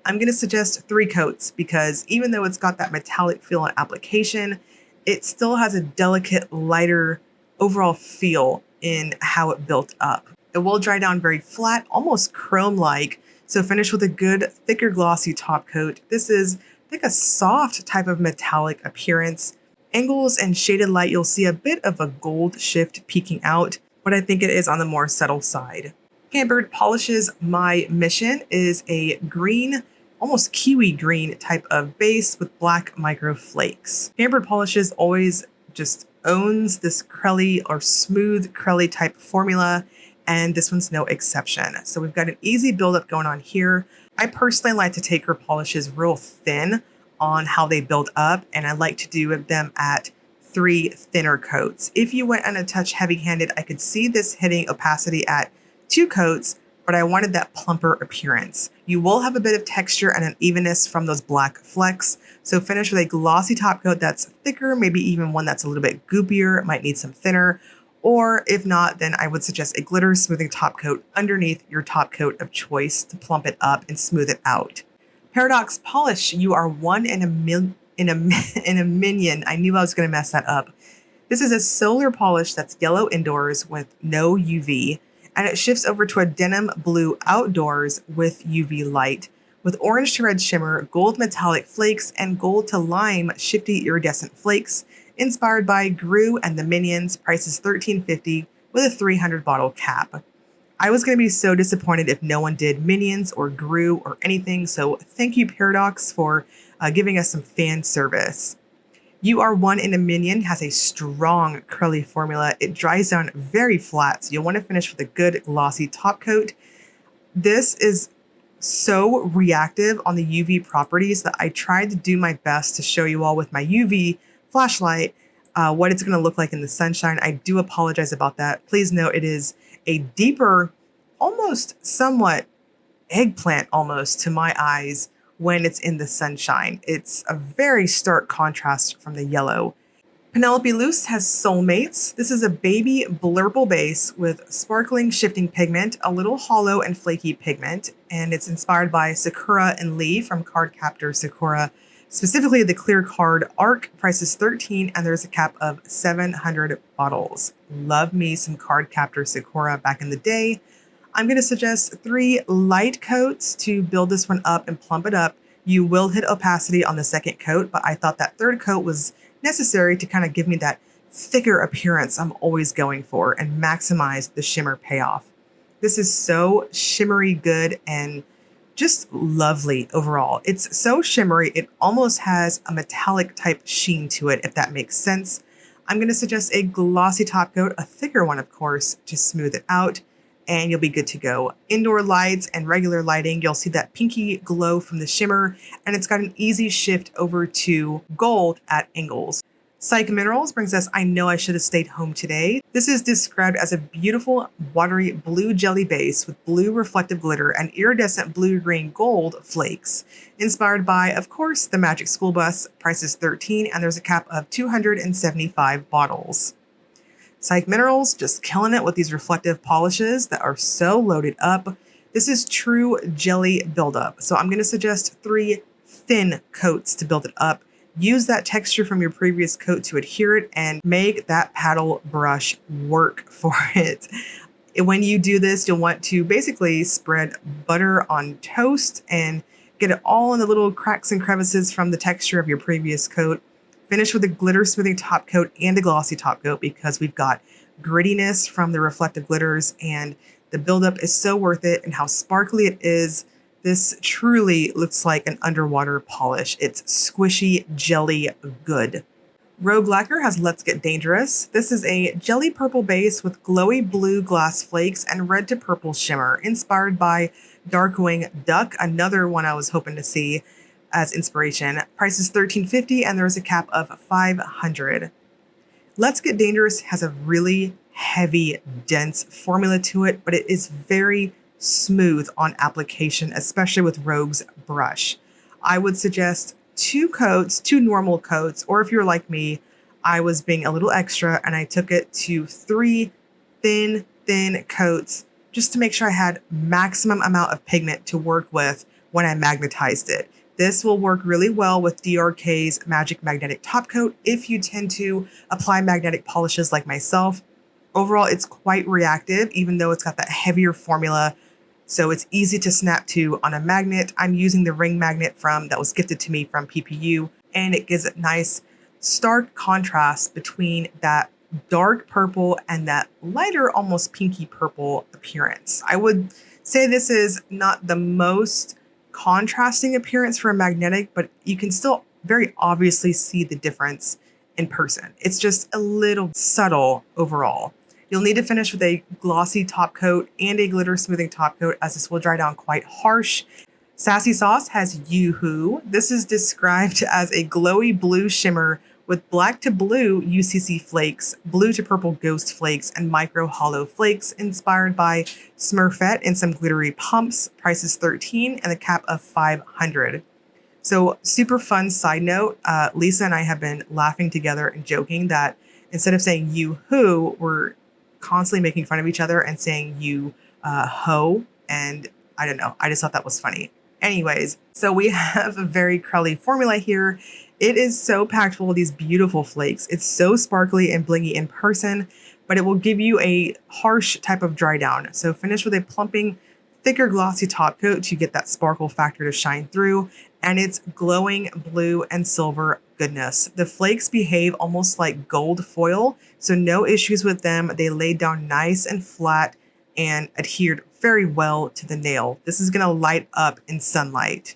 I'm going to suggest 3 coats because even though it's got that metallic feel on application, it still has a delicate, lighter overall feel in how it built up. It will dry down very flat, almost chrome-like, so finish with a good, thicker, glossy top coat. This is like a soft type of metallic appearance. Angles and shaded light, you'll see a bit of a gold shift peeking out, but I think it is on the more subtle side. Cambered Polishes My Mission is a green, almost kiwi green type of base with black micro flakes. Cambered Polishes always just owns this crelly or smooth crelly type formula, and this one's no exception. So we've got an easy buildup going on here. I personally like to take her polishes real thin on how they build up, and I like to do them at 3 thinner coats. If you went on a touch heavy-handed, I could see this hitting opacity at 2 coats, but I wanted that plumper appearance. You will have a bit of texture and an evenness from those black flecks, so finish with a glossy top coat that's thicker, maybe even one that's a little bit goopier, might need some thinner, or if not, then I would suggest a glitter smoothing top coat underneath your top coat of choice to plump it up and smooth it out. Paradox Polish, you are one in a minion. I knew I was going to mess that up. This is a solar polish that's yellow indoors with no UV, and it shifts over to a denim blue outdoors with UV light, with orange to red shimmer, gold metallic flakes, and gold to lime shifty iridescent flakes, inspired by Gru and the Minions. Price is $13.50 with a 300 bottle cap. I was going to be so disappointed if no one did Minions or Gru or anything, so thank you, Paradox, for giving us some fan service. You Are One in a Minion has a strong curly formula. It dries down very flat, so you'll want to finish with a good glossy top coat. This is so reactive on the UV properties that I tried to do my best to show you all with my UV flashlight what it's going to look like in the sunshine. I do apologize about that. Please note it is a deeper, almost somewhat eggplant almost to my eyes when it's in the sunshine. It's a very stark contrast from the yellow. Penelope Luz has Soulmates. This is a baby blurple base with sparkling shifting pigment, a little hollow and flaky pigment, and it's inspired by Sakura and Lee from Card Captor Sakura, specifically the clear card Arc. Price is $13, and there's a cap of 700 bottles. Love me some Card Captor Sakura back in the day. I'm going to suggest 3 light coats to build this one up and plump it up. You will hit opacity on the second coat, but I thought that third coat was necessary to kind of give me that thicker appearance I'm always going for and maximize the shimmer payoff. This is so shimmery good and just lovely overall. It's so shimmery, it almost has a metallic type sheen to it, if that makes sense. I'm going to suggest a glossy top coat, a thicker one, of course, to smooth it out, and you'll be good to go. Indoor lights and regular lighting, you'll see that pinky glow from the shimmer, and it's got an easy shift over to gold at angles. Psych Minerals brings us I Know I Should Have Stayed Home Today. This is described as a beautiful watery blue jelly base with blue reflective glitter and iridescent blue-green gold flakes. Inspired by, of course, the Magic School Bus. Price is $13, and there's a cap of 275 bottles. Psych Minerals just killing it with these reflective polishes that are so loaded up. This is true jelly buildup, so I'm going to suggest 3 thin coats to build it up. Use that texture from your previous coat to adhere it and make that paddle brush work for it. When you do this, you'll want to basically spread butter on toast and get it all in the little cracks and crevices from the texture of your previous coat. Finish with a glitter smoothing top coat and a glossy top coat because we've got grittiness from the reflective glitters, and the buildup is so worth it, and how sparkly it is. This truly looks like an underwater polish. It's squishy, jelly good. Rogue Lacquer has Let's Get Dangerous. This is a jelly purple base with glowy blue glass flakes and red to purple shimmer, inspired by Darkwing Duck, another one I was hoping to see as inspiration. Price is $13.50, and there's a cap of 500. Let's Get Dangerous has a really heavy, dense formula to it, but it is very smooth on application, especially with Rogue's brush. I would suggest 2 coats, 2 normal coats, or if you're like me, I was being a little extra and I took it to 3 thin coats just to make sure I had maximum amount of pigment to work with when I magnetized it. This will work really well with DRK's Magic Magnetic Top Coat if you tend to apply magnetic polishes like myself. Overall, it's quite reactive, even though it's got that heavier formula, so it's easy to snap to on a magnet. I'm using the ring magnet that was gifted to me from PPU, and it gives a nice stark contrast between that dark purple and that lighter, almost pinky purple appearance. I would say this is not the most contrasting appearance for a magnetic, but you can still very obviously see the difference in person. It's just a little subtle overall. You'll need to finish with a glossy top coat and a glitter smoothing top coat, as this will dry down quite harsh. Sassy Sauce has Yoo-Hoo. This is described as a glowy blue shimmer with black to blue UCC flakes, blue to purple ghost flakes, and micro hollow flakes, inspired by Smurfette and some glittery pumps. Price is $13 and a cap of $500. So super fun side note, Lisa and I have been laughing together and joking that instead of saying you-hoo, we're constantly making fun of each other and saying you-ho. And I don't know, I just thought that was funny. Anyways, so we have a very curly formula here. It is so packed full of these beautiful flakes. It's so sparkly and blingy in person, but it will give you a harsh type of dry down. So finish with a plumping, thicker glossy top coat to get that sparkle factor to shine through, and it's glowing blue and silver goodness. The flakes behave almost like gold foil, so no issues with them. They laid down nice and flat and adhered very well to the nail. This is gonna light up in sunlight.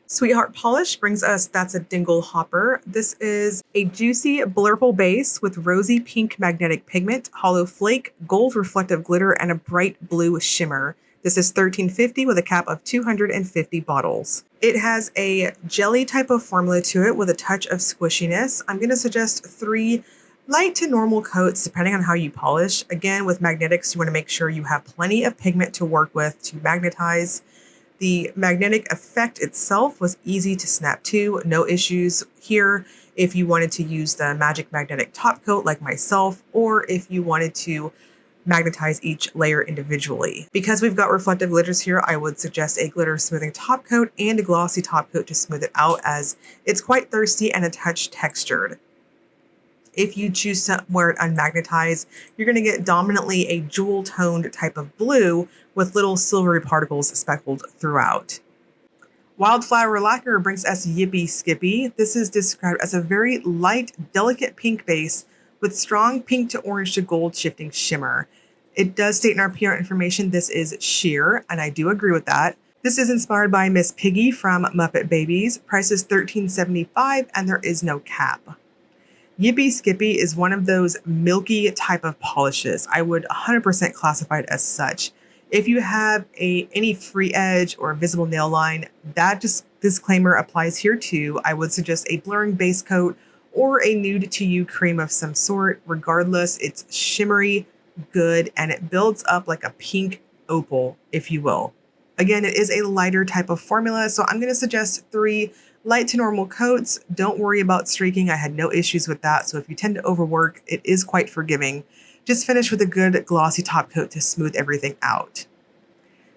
Sweetheart Polish brings us That's a Dingle Hopper. This is a juicy blurple base with rosy pink magnetic pigment, hollow flake, gold reflective glitter, and a bright blue shimmer. This is $13.50 with a cap of 250 bottles. It has a jelly type of formula to it with a touch of squishiness. I'm going to suggest 3 light to normal coats depending on how you polish. Again, with magnetics, you want to make sure you have plenty of pigment to work with to magnetize. The magnetic effect itself was easy to snap to, no issues here if you wanted to use the magic magnetic top coat like myself, or if you wanted to magnetize each layer individually. Because we've got reflective glitters here, I would suggest a glitter smoothing top coat and a glossy top coat to smooth it out, as it's quite thirsty and a touch textured. If you choose to wear it unmagnetized, you're going to get dominantly a jewel toned type of blue with little silvery particles speckled throughout. Wildflower Lacquer brings us Yippy Skippy. This is described as a very light, delicate pink base with strong pink to orange to gold shifting shimmer. It does state in our PR information this is sheer, and I do agree with that. This is inspired by Miss Piggy from Muppet Babies. Price is $13.75 and there is no cap. Yippy Skippy is one of those milky type of polishes. I would 100% classify it as such. If you have any free edge or visible nail line, that disclaimer applies here too. I would suggest a blurring base coat or a nude to you cream of some sort. Regardless, it's shimmery, good, and it builds up like a pink opal, if you will. Again, it is a lighter type of formula, so I'm going to suggest 3 light to normal coats. Don't worry about streaking. I had no issues with that, so if you tend to overwork, it is quite forgiving. Just finish with a good glossy top coat to smooth everything out.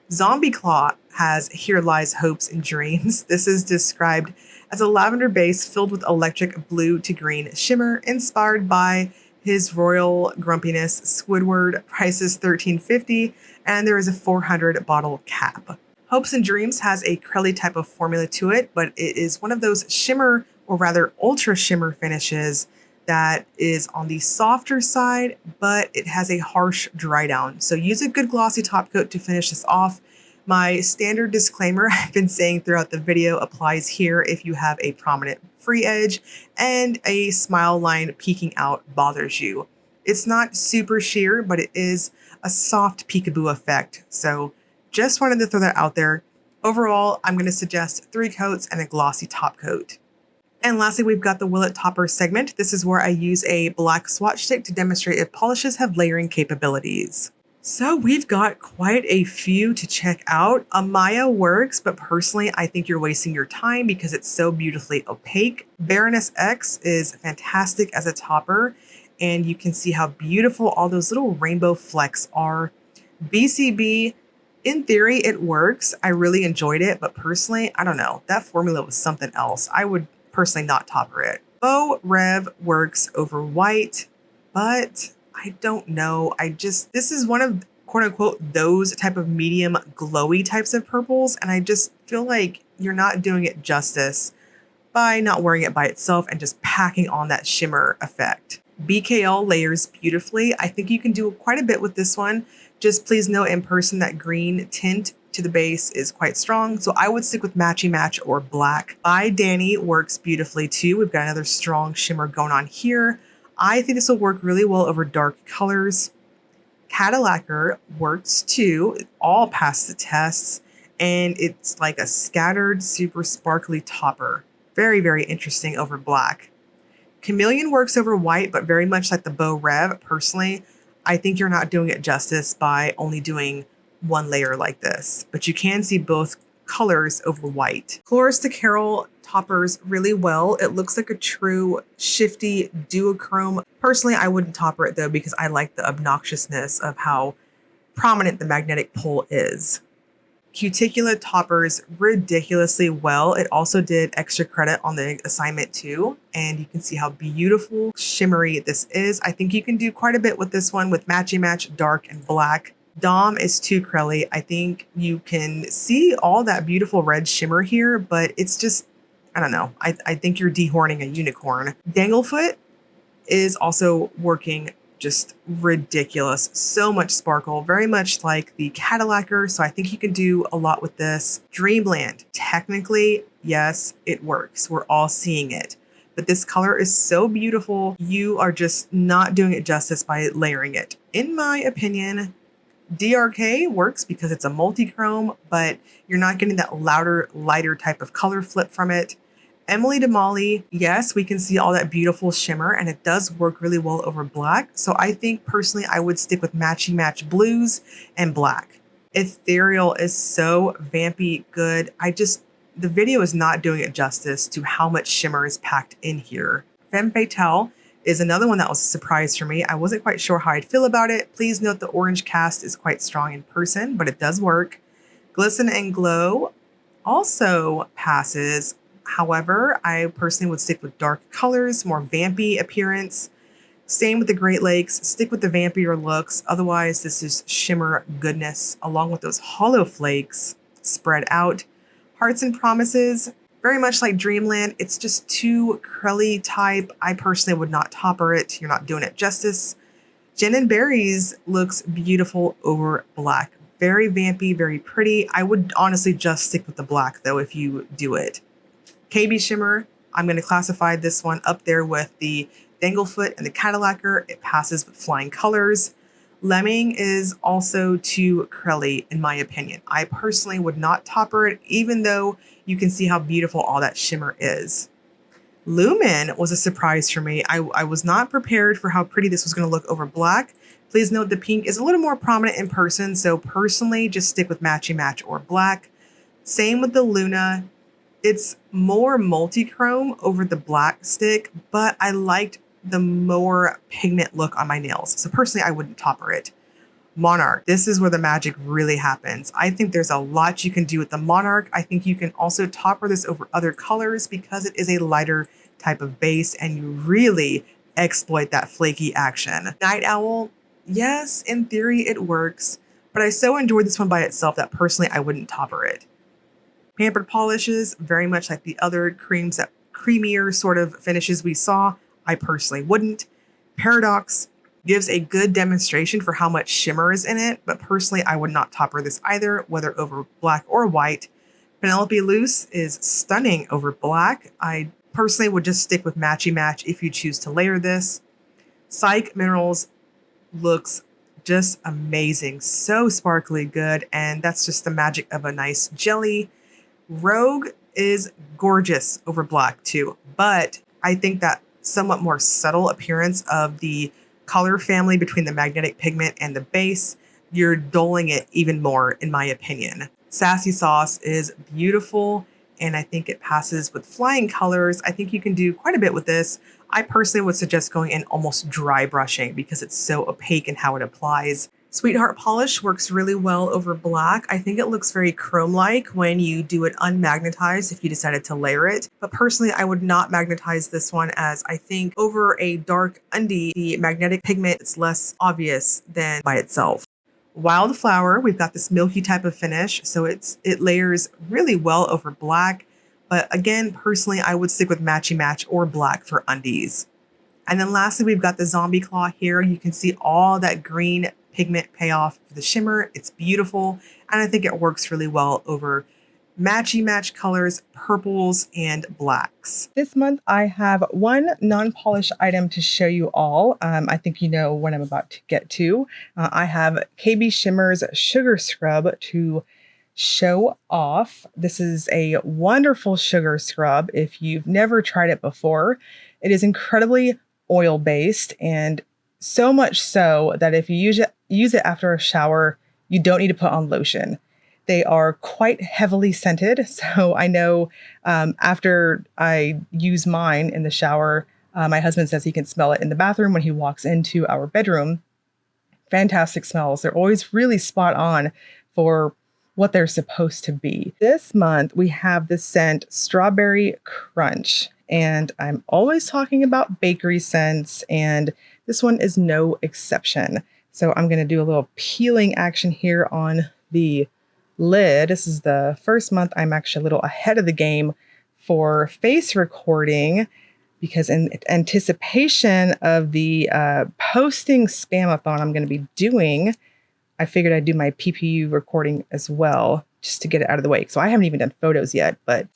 Zombie Claw has Here Lies Hopes and Dreams. This is described as a lavender base filled with electric blue to green shimmer, inspired by his royal grumpiness, Squidward. Price is $13.50 and there is a 400 bottle cap. Hopes and Dreams has a curly type of formula to it, but it is one of those shimmer, or rather ultra shimmer finishes that is on the softer side, but it has a harsh dry down. So use a good glossy top coat to finish this off. My standard disclaimer I've been saying throughout the video applies here if you have a prominent free edge and a smile line peeking out bothers you. It's not super sheer, but it is a soft peekaboo effect. So just wanted to throw that out there. Overall, I'm going to suggest 3 coats and a glossy top coat. And lastly, we've got the Will It Topper segment. This is where I use a black swatch stick to demonstrate if polishes have layering capabilities. So we've got quite a few to check out. Ahmya works, but personally, I think you're wasting your time because it's so beautifully opaque. Baroness X is fantastic as a topper, and you can see how beautiful all those little rainbow flecks are. BCB, in theory, it works. I really enjoyed it, but personally, I don't know. That formula was something else. I would personally not topper it. Beaux Rêves works over white, but I don't know. This is one of quote unquote those type of medium glowy types of purples, and I just feel like you're not doing it justice by not wearing it by itself and just packing on that shimmer effect. BKL layers beautifully. I think you can do quite a bit with this one. Just please note in person that green tint to the base is quite strong, so I would stick with Matchy Match or black. By Dany works beautifully too. We've got another strong shimmer going on here. I think this will work really well over dark colors. Cadillacquer works too. It all passed the tests, and it's like a scattered, super sparkly topper. Very, very interesting over black. Chameleon works over white, but very much like the Beaux Rêves. Personally, I think you're not doing it justice by only doing one layer like this, but you can see both colors over white. Chloris to Carol toppers really well. It looks like a true shifty duochrome. Personally, I wouldn't topper it though because I like the obnoxiousness of how prominent the magnetic pole is. Cuticula toppers ridiculously well. It also did extra credit on the assignment too, and you can see how beautiful shimmery this is. I think you can do quite a bit with this one with matchy match dark and black. Dom is too crelly. I think you can see all that beautiful red shimmer here, but it's just, I don't know. I think you're dehorning a unicorn. Danglefoot is also working just ridiculous. So much sparkle, very much like the Cadillacquer. So I think you can do a lot with this. Dreamland, technically, yes, it works. We're all seeing it. But this color is so beautiful. You are just not doing it justice by layering it. In my opinion, DRK works because it's a multi-chrome, but you're not getting that louder, lighter type of color flip from it. Emily to Molly, yes, we can see all that beautiful shimmer, and it does work really well over black. So I think personally I would stick with matchy match blues and black. Ethereal is so vampy good. The video is not doing it justice to how much shimmer is packed in here. Femme Fatale is another one that was a surprise for me. I wasn't quite sure how I'd feel about it. Please note the orange cast is quite strong in person, but it does work. Glisten and Glow also passes. However, I personally would stick with dark colors, more vampy appearance. Same with the Great Lakes, stick with the vampier looks. Otherwise, this is shimmer goodness, along with those hollow flakes spread out. Hearts and Promises, very much like Dreamland, it's just too crelly type. I personally would not topper it. You're not doing it justice. Gin and Berries looks beautiful over black. Very vampy, very pretty. I would honestly just stick with the black though if you do it. KBShimmer, I'm going to classify this one up there with the Danglefoot and the Cadillacquer. It passes with flying colors. Lemming is also too crelly in my opinion. I personally would not topper it, even though you can see how beautiful all that shimmer is. Lumen was a surprise for me. I was not prepared for how pretty this was going to look over black. Please note the pink is a little more prominent in person, so personally just stick with matchy match or black. Same with the Luna. It's more multi-chrome over the black stick, but I liked the more pigment look on my nails. So personally, I wouldn't topper it. Monarch, this is where the magic really happens. I think there's a lot you can do with the Monarch. I think you can also topper this over other colors because it is a lighter type of base and you really exploit that flaky action. Night Owl, yes, in theory it works, but I so enjoyed this one by itself that personally I wouldn't topper it. Pampered Polishes, very much like the other creams, that creamier sort of finishes we saw, I personally wouldn't. Paradox gives a good demonstration for how much shimmer is in it, but personally I would not topper this either, whether over black or white. Penelope Luz is stunning over black. I personally would just stick with matchy match if you choose to layer this. Psych Minerals looks just amazing, so sparkly good, and that's just the magic of a nice jelly. Rogue is gorgeous over black too, but I think that somewhat more subtle appearance of the color family between the magnetic pigment and the base, you're dulling it even more in my opinion. Sassy Sauce is beautiful and I think it passes with flying colors. I think you can do quite a bit with this. I personally would suggest going in almost dry brushing because it's so opaque in how it applies. Sweetheart Polish works really well over black. I think it looks very chrome-like when you do it unmagnetized if you decided to layer it. But personally, I would not magnetize this one as I think over a dark undie, the magnetic pigment is less obvious than by itself. Wildflower, we've got this milky type of finish, so it layers really well over black. But again, personally, I would stick with matchy match or black for undies. And then lastly, we've got the Zombie Claw here. You can see all that green pigment payoff for the shimmer. It's beautiful. And I think it works really well over matchy-match colors, purples and blacks. This month I have one non-polished item to show you all. I think you know what I'm about to get to. I have KBShimmer's Sugar Scrub to show off. This is a wonderful sugar scrub if you've never tried it before. It is incredibly oil-based, and so much so that if you use it after a shower, you don't need to put on lotion. They are quite heavily scented, so I know after I use mine in the shower, my husband says he can smell it in the bathroom when he walks into our bedroom. Fantastic smells. They're always really spot on for what they're supposed to be. This month, we have the scent Strawberry Crunch, and I'm always talking about bakery scents, and this one is no exception. So I'm going to do a little peeling action here on the lid. This is the first month I'm actually a little ahead of the game for face recording, because in anticipation of the posting spamathon I'm going to be doing, I figured I'd do my PPU recording as well, just to get it out of the way. So I haven't even done photos yet, but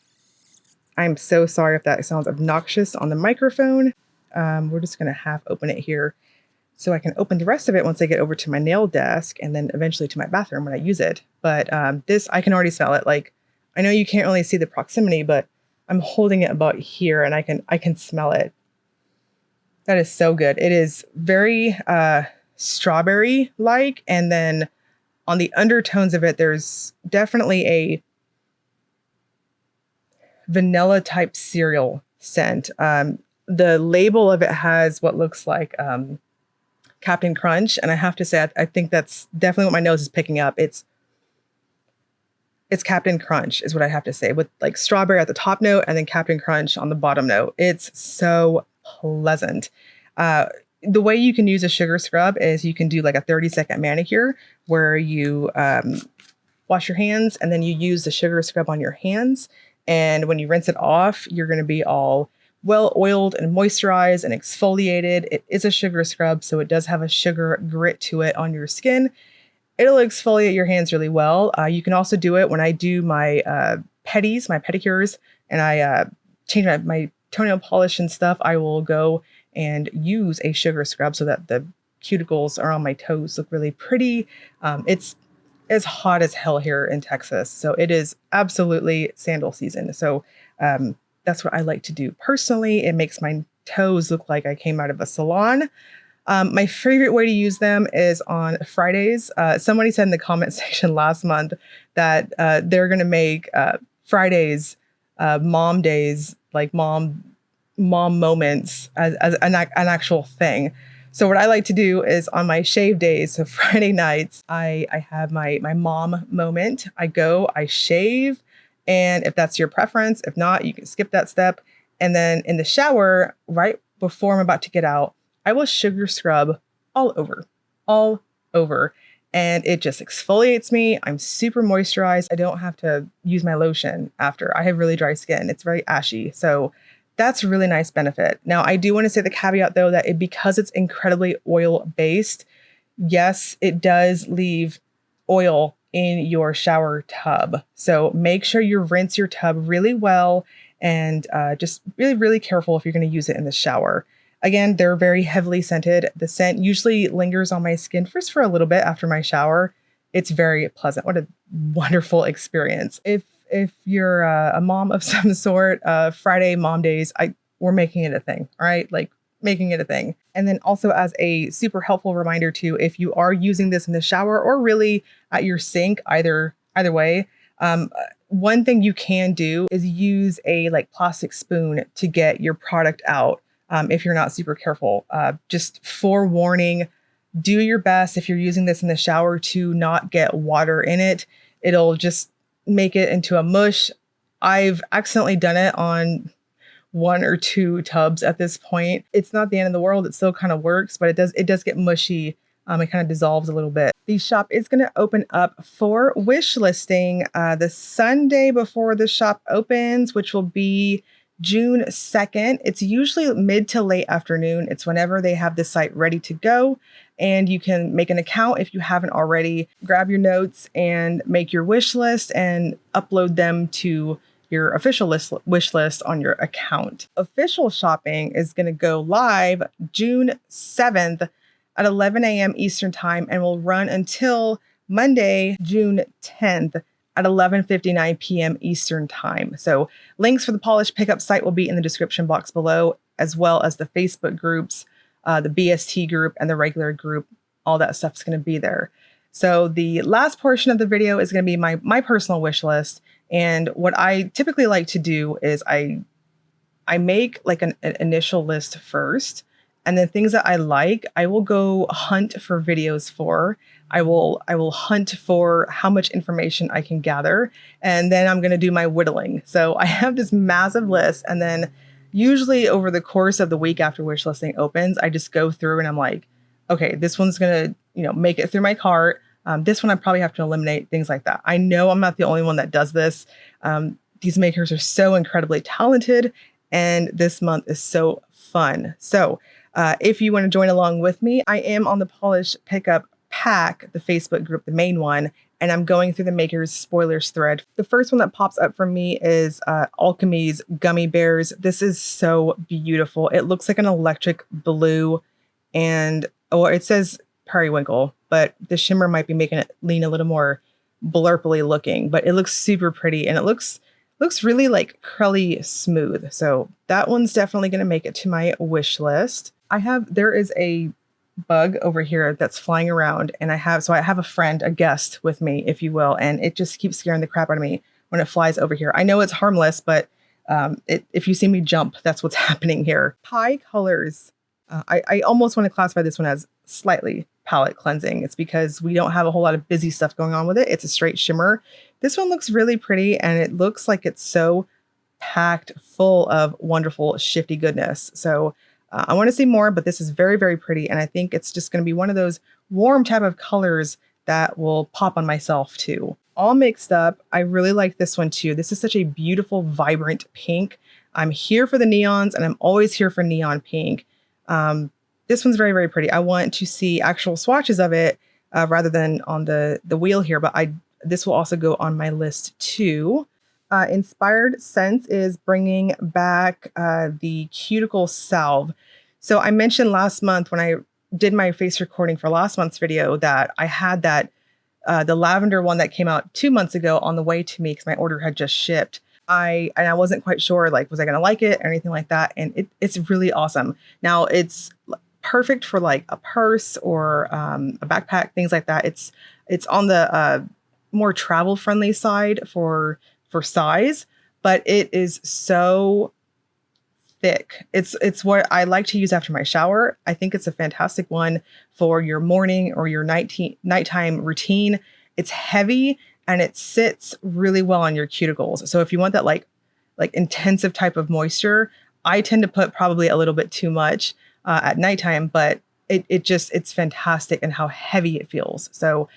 I'm so sorry if that sounds obnoxious on the microphone. We're just going to half open it here so I can open the rest of it once I get over to my nail desk, and then eventually to my bathroom when I use it. But this, I can already smell it. Like, I know you can't really see the proximity, but I'm holding it about here and I can smell it. That is so good. It is very strawberry-like, and then on the undertones of it, there's definitely a vanilla type cereal scent. The label of it has what looks like Captain Crunch, and I have to say I think that's definitely what my nose is picking up. It's Captain Crunch is what I have to say, with like strawberry at the top note and then Captain Crunch on the bottom note. It's so pleasant. The way you can use a sugar scrub is you can do like a 30-second manicure where you wash your hands and then you use the sugar scrub on your hands. And when you rinse it off, you're going to be all well oiled and moisturized and exfoliated. It is a sugar scrub, so it does have a sugar grit to it on your skin. It'll exfoliate your hands really well. You can also do it when I do my pedis, my pedicures, and I change my toenail polish and stuff. I will go and use a sugar scrub so that the cuticles are on my toes look really pretty. It's as hot as hell here in Texas, so it is absolutely sandal season. So that's what I like to do personally. It makes my toes look like I came out of a salon. My favorite way to use them is on Fridays. Somebody said in the comment section last month that they're going to make Fridays mom days, like mom moments as an actual thing. So what I like to do is on my shave days, so Friday nights, I have my mom moment. I go, I shave, and if that's your preference, if not, you can skip that step. And then in the shower, right before I'm about to get out, I will sugar scrub all over. And it just exfoliates me. I'm super moisturized. I don't have to use my lotion after. I have really dry skin. It's very ashy. So that's a really nice benefit. Now, I do want to say the caveat though, that because it's incredibly oil based, yes, it does leave oil in your shower tub. So make sure you rinse your tub really well, and just really, really careful if you're going to use it in the shower. Again, they're very heavily scented. The scent usually lingers on my skin just for a little bit after my shower. It's very pleasant. What a wonderful experience. If you're a mom of some sort, Friday mom days, we're making it a thing, all right? Like making it a thing. And then also as a super helpful reminder too, if you are using this in the shower or really at your sink, either way, one thing you can do is use a like plastic spoon to get your product out. If you're not super careful, just forewarning, do your best if you're using this in the shower to not get water in it. It'll just make it into a mush. I've accidentally done it on 1 or 2 tubs at this point. It's not the end of the world. It still kind of works, but it does get mushy. It kind of dissolves a little bit. The shop is going to open up for wish listing the Sunday before the shop opens, which will be June 2nd. It's usually mid to late afternoon. It's whenever they have the site ready to go, and you can make an account if you haven't already. Grab your notes and make your wish list and upload them to your official wish list on your account. Official shopping is going to go live June 7th at 11 a.m. Eastern Time and will run until Monday, June 10th at 11:59 p.m. Eastern Time. So links for the Polish Pickup site will be in the description box below, as well as the Facebook groups, the BST group and the regular group. All that stuff is going to be there. So the last portion of the video is going to be my personal wish list. And what I typically like to do is I make like an initial list first, and then things that I like, I will go hunt for videos for. I will hunt for how much information I can gather, and then I'm going to do my whittling. So I have this massive list, and then usually over the course of the week after wish listing opens, I just go through and I'm like, okay, this one's going to, make it through my cart. This one I probably have to eliminate, things like that. I know I'm not the only one that does this. These makers are so incredibly talented, and this month is so fun. So if you want to join along with me, I am on the Polish Pickup Pack, the Facebook group, the main one, and I'm going through the makers spoilers thread. The first one that pops up for me is Alchemy's Gummy Bears. This is so beautiful. It looks like an electric blue, and it says periwinkle, but the shimmer might be making it lean a little more blurpily looking, but it looks super pretty, and it looks really like curly smooth. So that one's definitely going to make it to my wish list. There is a bug over here that's flying around, and I have a friend, a guest with me, if you will, and it just keeps scaring the crap out of me when it flies over here. I know it's harmless, but if you see me jump, that's what's happening here. Pie colors. I almost want to classify this one as slightly palette cleansing. It's because we don't have a whole lot of busy stuff going on with it. It's a straight shimmer. This one looks really pretty, and it looks like it's so packed full of wonderful shifty goodness. So I want to see more, but this is very, very pretty. And I think it's just going to be one of those warm type of colors that will pop on myself too. All mixed up. I really like this one too. This is such a beautiful, vibrant pink. I'm here for the neons, and I'm always here for neon pink. This one's very, very pretty. I want to see actual swatches of it rather than on the wheel here, but this will also go on my list too. Inspired Scents is bringing back the Cuticle Salve. So I mentioned last month when I did my face recording for last month's video that I had that the lavender one that came out 2 months ago on the way to me because my order had just shipped. I wasn't quite sure, like, was I going to like it or anything like that? And it's really awesome. Now it's perfect for like a purse or a backpack, things like that. It's on the more travel friendly side for size, but it is so thick. It's what I like to use after my shower. I think it's a fantastic one for your morning or your nighttime routine. It's heavy and it sits really well on your cuticles. So if you want that like intensive type of moisture, I tend to put probably a little bit too much at nighttime, but it's fantastic in how heavy it feels. So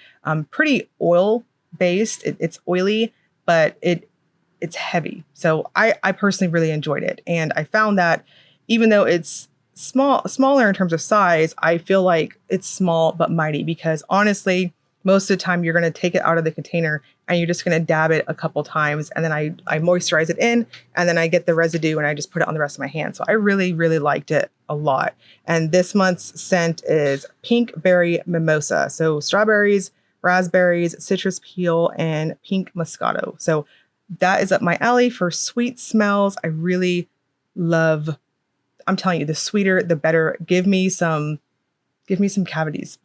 pretty oil based. It's oily, but it's heavy. So I personally really enjoyed it. And I found that even though it's smaller in terms of size, I feel like it's small but mighty, because honestly, most of the time you're going to take it out of the container and you're just going to dab it a couple times. And then I moisturize it in, and then I get the residue and I just put it on the rest of my hand. So I really, really liked it a lot. And this month's scent is Pink Berry Mimosa. So strawberries, raspberries, citrus peel, and pink Moscato. So that is up my alley for sweet smells. I really love, I'm telling you, the sweeter, the better. Give me some cavities.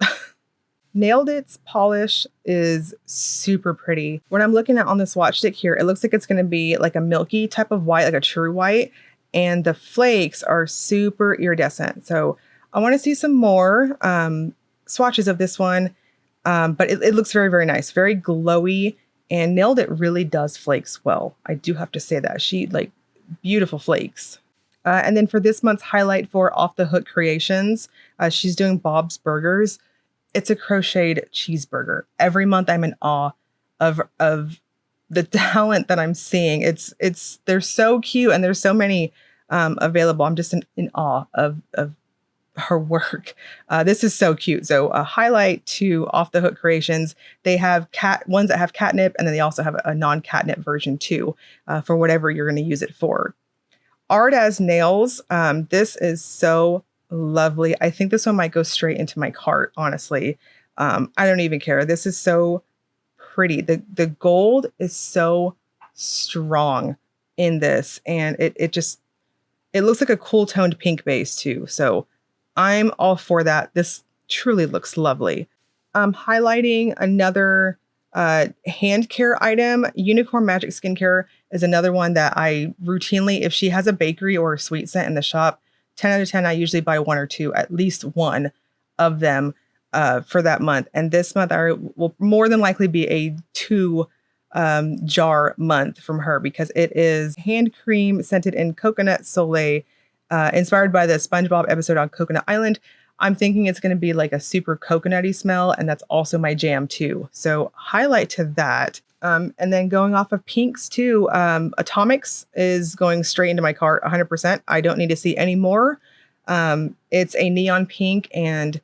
Nailed It's polish is super pretty. What I'm looking at on the swatch stick here, it looks like it's going to be like a milky type of white, like a true white. And the flakes are super iridescent. So I want to see some more swatches of this one. But it looks very, very nice, very glowy. And Nailed It really does flakes well. I do have to say that. She beautiful flakes. And then for this month's highlight for Off the Hook Creations, she's doing Bob's Burgers. It's a crocheted cheeseburger. Every month I'm in awe of the talent that I'm seeing. They're so cute, and there's so many available. I'm just in awe of her work. This is so cute. So a highlight to Off the Hook Creations. They have ones that have catnip, and then they also have a non-catnip version too, for whatever you're going to use it for. Art as Nails. This is so lovely. I think this one might go straight into my cart, honestly. I don't even care. This is so pretty. The gold is so strong in this, and it looks like a cool toned pink base too. So I'm all for that. This truly looks lovely. Highlighting another hand care item. Unicorn Magic Skincare is another one that I routinely, if she has a bakery or a sweet scent in the shop, 10 out of 10, I usually buy one or two, at least one of them for that month. And this month I will more than likely be a 2 jar month from her, because it is hand cream scented in coconut soleil, inspired by the SpongeBob episode on Coconut Island. I'm thinking it's going to be like a super coconutty smell, and that's also my jam too. So highlight to that. And then going off of pinks too, Atomics is going straight into my cart 100%. I don't need to see any more. It's a neon pink, and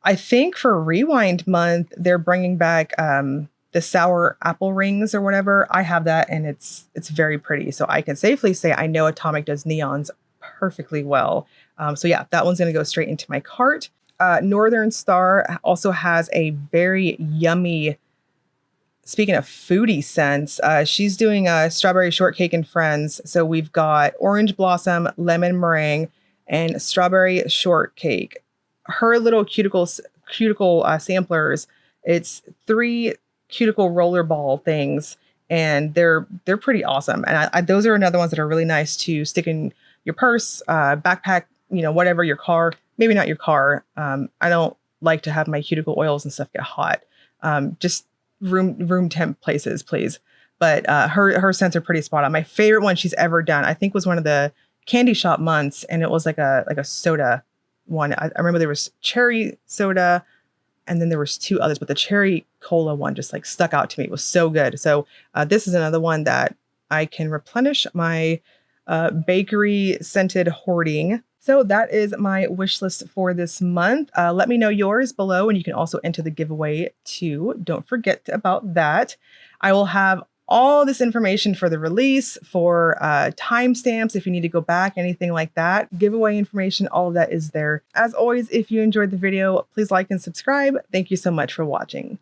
I think for Rewind month, they're bringing back the sour apple rings or whatever. I have that, and it's very pretty. So I can safely say I know Atomic does neons perfectly well. So yeah, that one's going to go straight into my cart. Northern Star also has a very yummy, speaking of foodie scents, she's doing a strawberry shortcake and friends. So we've got orange blossom, lemon meringue, and strawberry shortcake. Her little cuticle samplers, it's 3 cuticle rollerball things, and they're pretty awesome. And those are another ones that are really nice to stick in your purse, backpack, whatever, your car. Maybe not your car. I don't like to have my cuticle oils and stuff get hot. Just room temp places, please. But her scents are pretty spot on. My favorite one she's ever done, I think, was one of the candy shop months, and it was like a soda one. I remember there was cherry soda, and then there was 2 others, but the cherry cola one just like stuck out to me. It was so good. So this is another one that I can replenish my bakery scented hoarding. So that is my wish list for this month. Let me know yours below, and you can also enter the giveaway too. Don't forget about that. I will have all this information for the release, for timestamps if you need to go back, anything like that. Giveaway information, all of that is there. As always, if you enjoyed the video, please like and subscribe. Thank you so much for watching.